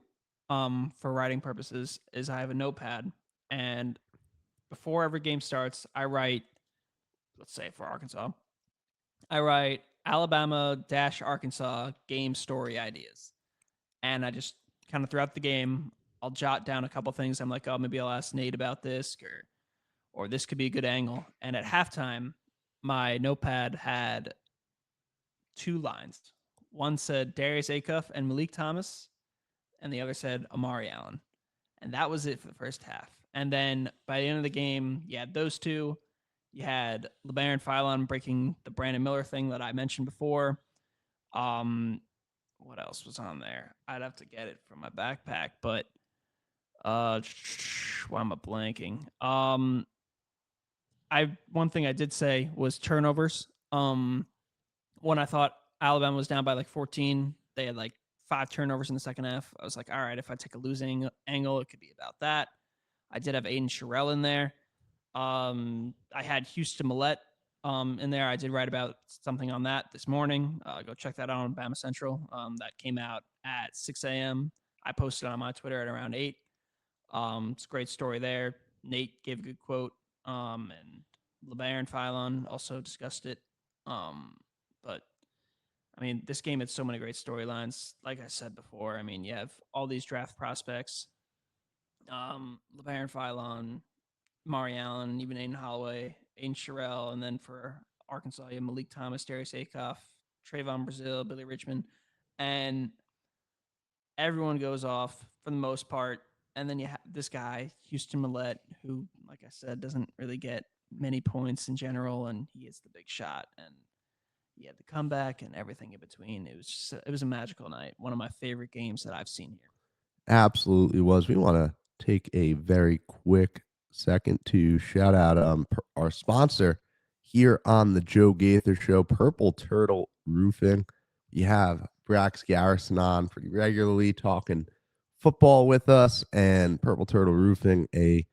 for writing purposes is I have a notepad, and before every game starts, I write, let's say for Arkansas, I write Alabama-Arkansas game story ideas. And I just kind of throughout the game, I'll jot down a couple things. I'm like, oh, maybe I'll ask Nate about this, or this could be a good angle. And at halftime, my notepad had 2 lines. One said Darius Acuff and Malik Thomas, and the other said Amari Allen. And that was it for the first half. And then by the end of the game, you had those 2. You had Labaron Philon breaking the Brandon Miller thing that I mentioned before. What else was on there? I'd have to get it from my backpack, but why am I blanking? One thing I did say was turnovers. When I thought Alabama was down by like 14, they had like 5 turnovers in the second half. I was like, all right, if I take a losing angle, it could be about that. I did have Aiden Sherrill in there. I had Houston Millette in there. I did write about something on that this morning. Go check that out on Bama Central. That came out at 6 a.m. I posted on my Twitter at around 8. It's a great story there. Nate gave a good quote. And Labaron Philon also discussed it. But I mean, this game had so many great storylines. Like I said before, I mean, you have all these draft prospects. Labaron Philon, Mari Allen, even Aiden Holloway, Aiden Sherrill, and then for Arkansas, you have Malik Thomas, Darius Acuff, Trayvon Brazil, Billy Richmond, and everyone goes off for the most part. And then you have this guy, Houston Millette, who, like I said, doesn't really get many points in general, and he hits the big shot, and he had the comeback and everything in between. It was a magical night. One of my favorite games that I've seen here. Absolutely was. We want to take a very quick second to shout out our sponsor here on the Joe Gaither Show, Purple Turtle Roofing. You have Brax Garrison on pretty regularly talking football with us, and Purple Turtle Roofing, a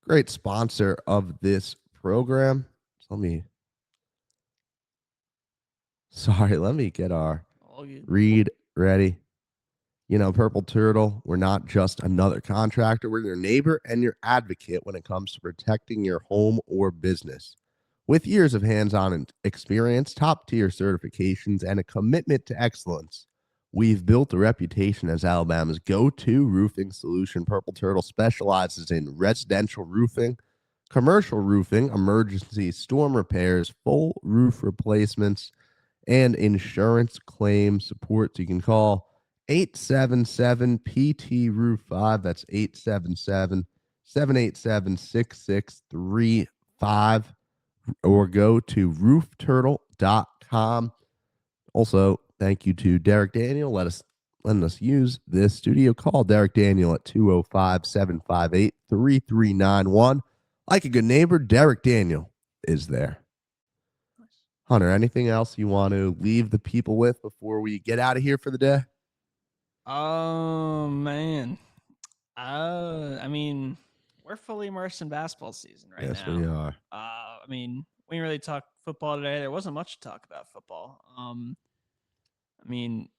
great sponsor of this program. So let me get our read ready. Purple Turtle, we're not just another contractor. We're your neighbor and your advocate when it comes to protecting your home or business. With years of hands-on experience, top-tier certifications, and a commitment to excellence, we've built a reputation as Alabama's go-to roofing solution. Purple Turtle specializes in residential roofing, commercial roofing, emergency storm repairs, full roof replacements, and insurance claim support. So you can call 877-PT-ROOF-5. That's 877-787-6635. Or go to roofturtle.com. Also, thank you to Derek Daniel. Letting us use this studio. Call Derek Daniel at 205-758-3391. Like a good neighbor, Derek Daniel is there. Hunter, anything else you want to leave the people with before we get out of here for the day? Oh man. I mean, we're fully immersed in basketball season right Yes, now. we are. I mean, we didn't really talk football today. There wasn't much to talk about football. I mean,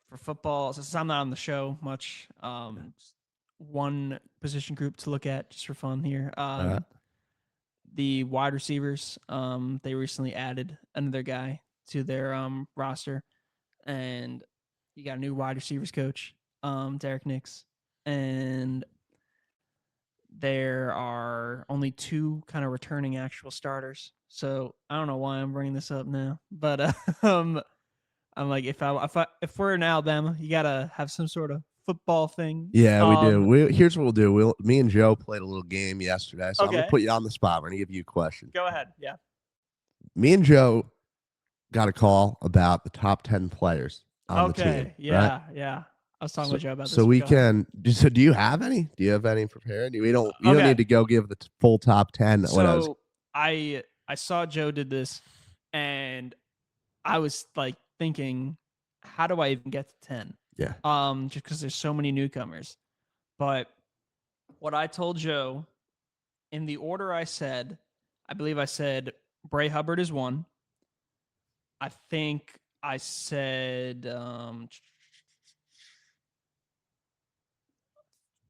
for football, since I'm not on the show much, just one position group to look at just for fun here. right. The wide receivers, they recently added another guy to their roster, and you got a new wide receivers coach, Derek Nix, and there are only two kind of returning actual starters. So I don't know why I'm bringing this up now, but I'm like, if we're in Alabama, you gotta have some sort of football thing. Yeah, we do. Here's what we'll do. Me and Joe played a little game yesterday, so I'm Okay. gonna put you on the spot. We're gonna give you a question. Go ahead. Yeah. Me and Joe got a call about the top 10 players on the team. Yeah. Right? Yeah. I was talking with Joe about this. So we Go ahead. can. So do you have any? Do you have any prepared? You don't Okay. need to go give the full top 10. So I saw Joe did this, and I was like thinking, how do I even get to 10? Yeah. Just because there's so many newcomers. But what I told Joe, in the order I said, I believe I said Bray Hubbard is 1. I think I said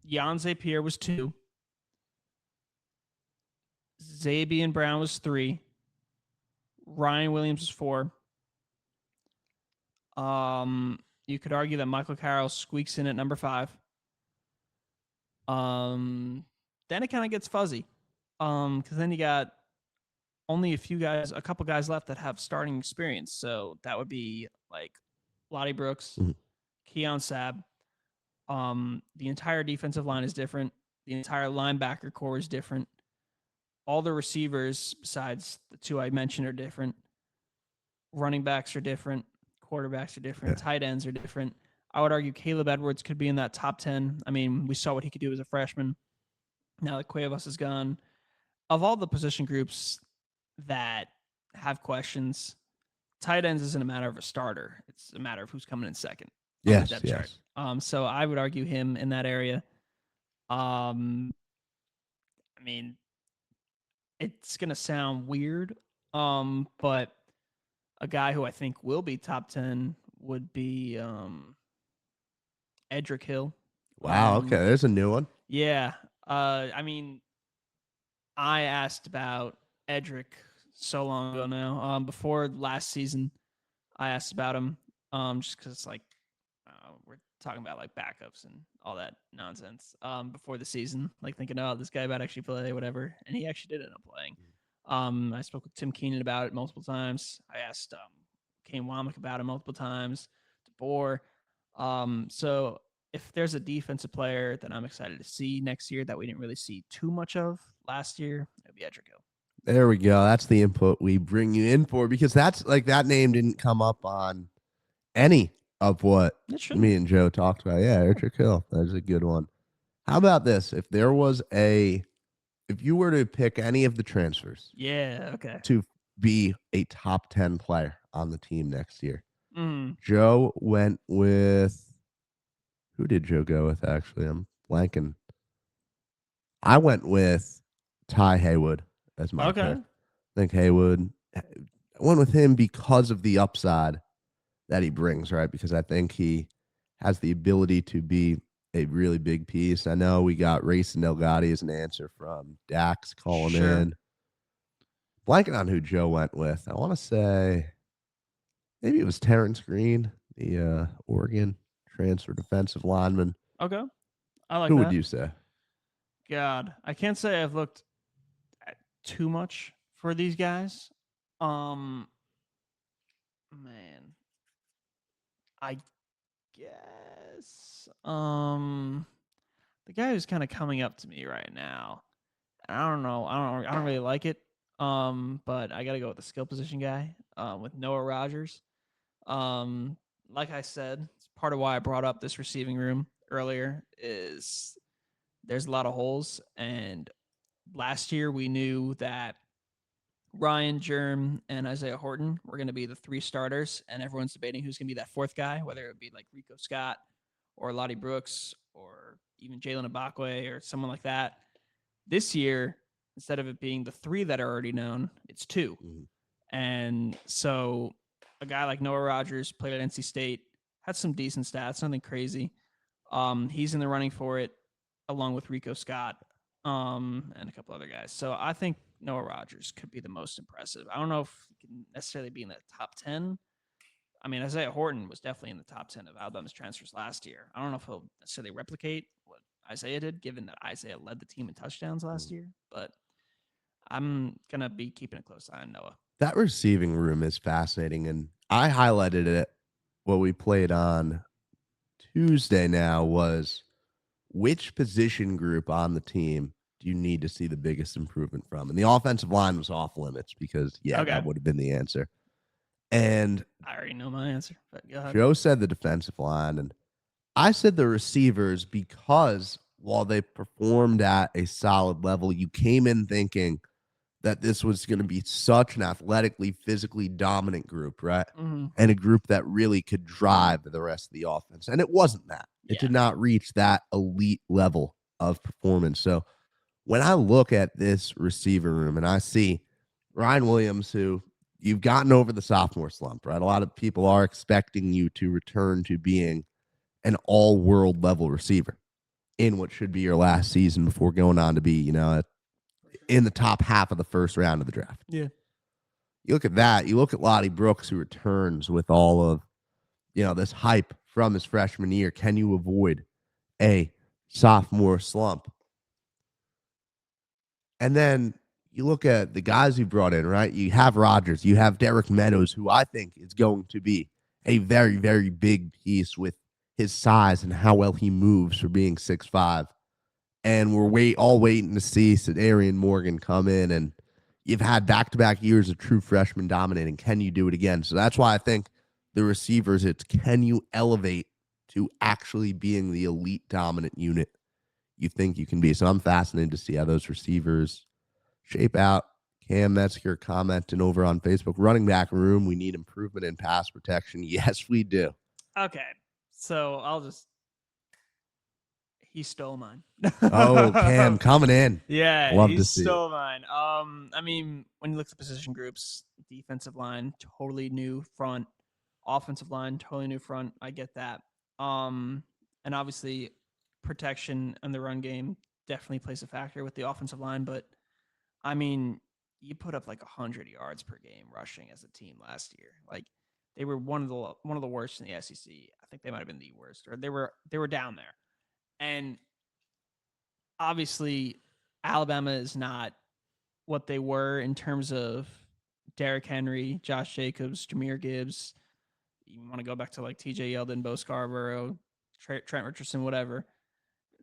Yanze Pierre was 2. Zabian Brown was 3. Ryan Williams was 4. You could argue that Michael Carroll squeaks in at number 5. Then it kind of gets fuzzy. Because then you got only a couple guys left that have starting experience. So that would be like Lottie Brooks, Keon Sabb. The entire defensive line is different. The entire linebacker core is different. All the receivers, besides the 2 I mentioned, are different. Running backs are different. Quarterbacks are different. Yeah. Tight ends are different. I would argue Caleb Edwards could be in that top 10. I mean, we saw what he could do as a freshman. Now that Cuevas is gone. Of all the position groups that have questions, tight ends isn't a matter of a starter. It's a matter of who's coming in second. Yes, Depth yes. chart. So I would argue him in that area. I mean, it's gonna sound weird, but a guy who I think will be top 10 would be Edric Hill. Wow. Okay, there's a new one. Yeah. I mean, I asked about Edric so long ago now. Before last season, I asked about him. Just because like we're talking about like backups and all that nonsense. Before the season, like thinking, oh, this guy might actually play, whatever, and he actually did end up playing. I spoke with Tim Keenan about it multiple times. I asked Kane Womack about it multiple times. DeBoer. So if there's a defensive player that I'm excited to see next year that we didn't really see too much of last year, it'd be Edric Hill. There we go. That's the input we bring you in for, because that's like that name didn't come up on any of what me and Joe talked about. Yeah, Edric Hill. That's a good one. How about this? If you were to pick any of the transfers, to be a top 10 player on the team next year, Joe went with. Who did Joe go with? Actually, I'm blanking. I went with Ty Haywood as my pick. I think Haywood. I went with him because of the upside that he brings, right? Because I think he has the ability to be a really big piece. I know we got Rayson Delgado as an answer from Dax calling in. Blanking on who Joe went with. I want to say maybe it was Terrence Green, the Oregon transfer defensive lineman. Okay. I like Who that. would you say? God, I can't say I've looked too much for these guys. Man, I guess the guy who's kind of coming up to me right now. I don't know. I don't really like it. But I gotta go with the skill position guy. With Noah Rogers. Um, like I said, it's part of why I brought up this receiving room earlier. Is there's a lot of holes, and last year we knew that Ryan, Germ, and Isaiah Horton were going to be the 3 starters, and everyone's debating who's going to be that 4th guy, whether it be like Rico Scott or Lottie Brooks or even Jalen Ibakwe or someone like that. This year, instead of it being the 3 that are already known, it's 2. And so a guy like Noah Rogers played at NC State, had some decent stats, nothing crazy. He's in the running for it, along with Rico Scott, and a couple other guys. So I think Noah Rogers could be the most impressive. I don't know if he can necessarily be in the top 10. I mean, Isaiah Horton was definitely in the top 10 of Alabama's transfers last year. I don't know if he'll necessarily replicate what Isaiah did, given that Isaiah led the team in touchdowns last year. But I'm going to be keeping a close eye on Noah. That receiving room is fascinating, and I highlighted it. What we played on Tuesday now was which position group on the team do you need to see the biggest improvement from? And the offensive line was off limits because, that would have been the answer. And I already know my answer, but go ahead. Joe said the defensive line, and I said the receivers because while they performed at a solid level, you came in thinking that this was going to be such an athletically, physically dominant group, right? Mm-hmm. And a group that really could drive the rest of the offense. And it wasn't that. It did not reach that elite level of performance. So when I look at this receiver room and I see Ryan Williams, who you've gotten over the sophomore slump, right? A lot of people are expecting you to return to being an all-world level receiver in what should be your last season before going on to be, in the top half of the first round of the draft. Yeah. You look at that. You look at Lottie Brooks, who returns with all of, this hype from his freshman year. Can you avoid a sophomore slump? And then you look at the guys you brought in, right? You have Rodgers. You have Derek Meadows, who I think is going to be a very, very big piece with his size and how well he moves for being 6'5". And we're all waiting to see Sadarian Morgan come in, and you've had back-to-back years of true freshmen dominating. Can you do it again? So that's why I think the receivers, it's can you elevate to actually being the elite dominant unit you think you can be? So I'm fascinated to see how those receivers shape out. Cam Metzger commenting over on Facebook, running back room, we need improvement in pass protection. Yes, we do. Okay. So he stole mine. Oh, Cam coming in. Yeah, Love he to see stole mine. I mean, when you look at the position groups, defensive line, totally new front. Offensive line, totally new front. I get that. And obviously protection and the run game definitely plays a factor with the offensive line. But I mean, you put up like 100 yards per game rushing as a team last year. Like they were one of the worst in the SEC. I think they might have been the worst, or they were down there. And obviously, Alabama is not what they were in terms of Derrick Henry, Josh Jacobs, Jahmyr Gibbs. You want to go back to like TJ Yeldon, Bo Scarborough, Trent Richardson, whatever.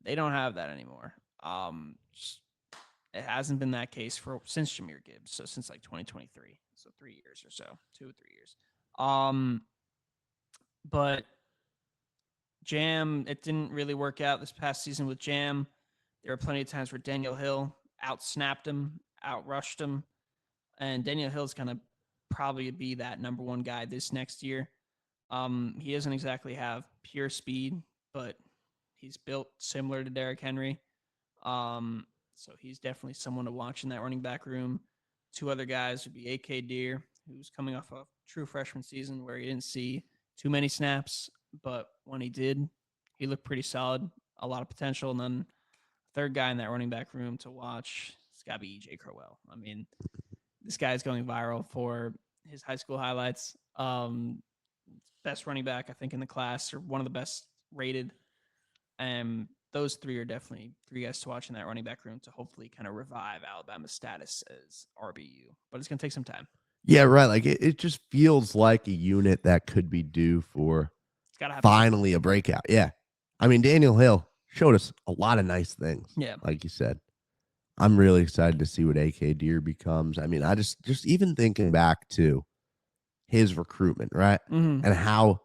They don't have that anymore. It hasn't been that case since Jahmyr Gibbs, so since like 2023, so 3 years or so, 2 or 3 years. But Jam, it didn't really work out this past season with Jam. There were plenty of times where Daniel Hill outsnapped him, outrushed him, and Daniel Hill's going to probably be that number 1 guy this next year. He doesn't exactly have pure speed, but he's built similar to Derrick Henry. So he's definitely someone to watch in that running back room. 2 other guys would be A.K. Deer, who's coming off a true freshman season where he didn't see too many snaps, but when he did, he looked pretty solid, a lot of potential. And then third guy in that running back room to watch, it's got to be E.J. Crowell. I mean, this guy's going viral for his high school highlights. Best running back, I think, in the class, or one of the best rated. And those three are definitely three guys to watch in that running back room to hopefully kind of revive Alabama's status as RBU. But it's going to take some time. Yeah, right. Like it just feels like a unit that could be due for It's got to happen. finally a breakout. Yeah. I mean, Daniel Hill showed us a lot of nice things. Yeah. Like you said. I'm really excited to see what AK Deer becomes. I mean, I just even thinking back to his recruitment, right? Mm-hmm. And how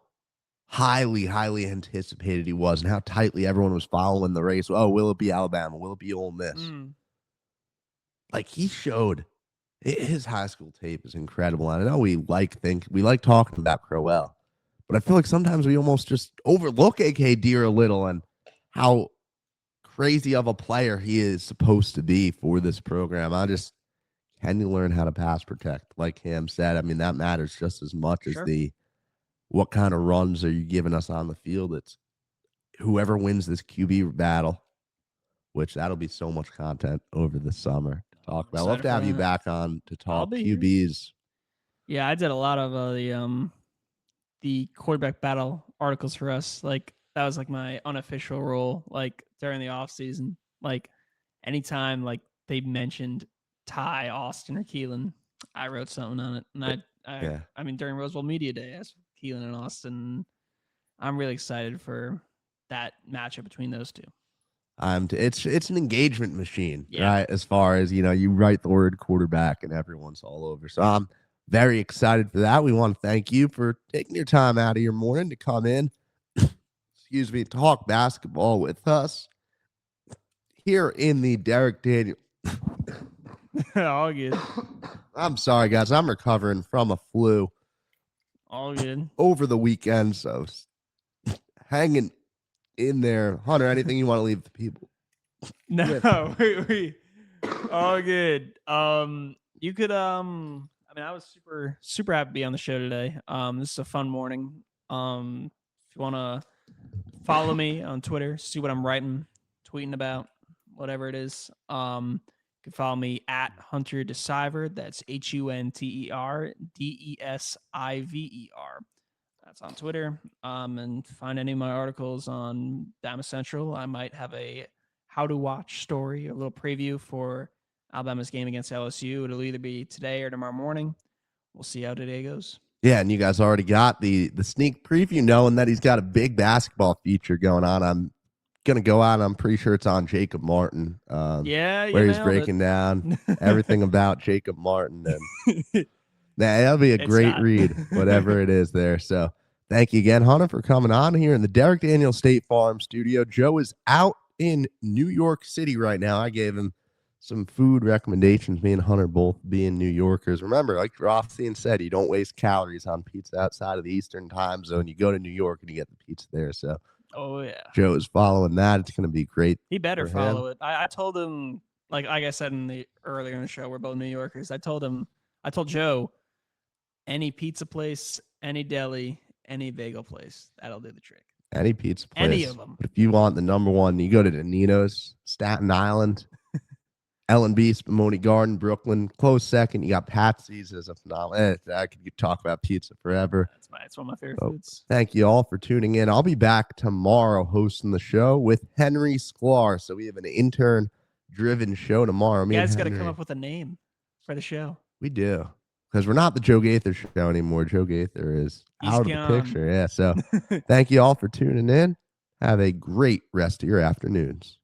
highly anticipated he was and how tightly everyone was following the race. Oh, will it be Alabama? Will it be Ole Miss? Like he showed his high school tape is incredible. And I know we like talking about Crowell, but I feel like sometimes we almost just overlook AK Deer a little and how crazy of a player he is supposed to be for this program. Can you learn how to pass protect? Like Ham said, I mean, that matters just as much as what kind of runs are you giving us on the field. It's whoever wins this QB battle, which that'll be so much content over the summer to talk about. I'd love to have you back on to talk QBs. Yeah, I did a lot of the quarterback battle articles for us. Like that was like my unofficial role, like during the off season. Like anytime like they mentioned Ty, Austin, or Keelan, I wrote something on it. And I mean during Rose Bowl Media Day, I asked Keelan and Austin. I'm really excited for that matchup between those two. It's an engagement machine, right? As far as, you write the word quarterback and everyone's all over. So I'm very excited for that. We want to thank you for taking your time out of your morning to come in, talk basketball with us here in the Derek Daniel. All good. I'm sorry, guys. I'm recovering from a flu. All good. Over the weekend, so hanging in there. Hunter, anything you want to leave the people? No, we all good. You could I mean, I was super happy to be on the show today. This is a fun morning. If you want to follow me on Twitter, see what I'm writing, tweeting about, whatever it is. You can follow me at Hunter Desiver. That's HUNTER DESIVER. That's on Twitter. And find any of my articles on Bama Central. I might have a how to watch story, a little preview for Alabama's game against LSU. It'll either be today or tomorrow morning. We'll see how today goes. Yeah, and you guys already got the sneak preview, knowing that he's got a big basketball feature going on. I'm gonna go out. I'm pretty sure it's on Jacob Martin. Where he's breaking down everything about Jacob Martin, and that'll be a great read, whatever it is there. So thank you again, Hunter, for coming on here in the Derek Daniel State Farm studio. Joe is out in New York City right now. I gave him some food recommendations, me and Hunter both being New Yorkers. Remember, like Rothstein said, you don't waste calories on pizza outside of the Eastern time zone. You go to New York and you get the pizza there. So Joe is following that. It's going to be great. He better follow it. I told him, like I said earlier in the show, we're both New Yorkers. I told Joe, any pizza place, any deli, any bagel place, that'll do the trick. Any pizza place. Any of them. But if you want the number one, you go to Donito's, Staten Island, L&B, Spumoni Garden, Brooklyn. Close second, you got Patsy's as a phenomenal. I could talk about pizza forever. That's one of my favorite foods. Thank you all for tuning in. I'll be back tomorrow hosting the show with Henry Sklar. So we have an intern-driven show tomorrow. You guys got to come up with a name for the show. We do. Because we're not the Joe Gaither show anymore. Joe Gaither is out of the picture. Yeah. So thank you all for tuning in. Have a great rest of your afternoons.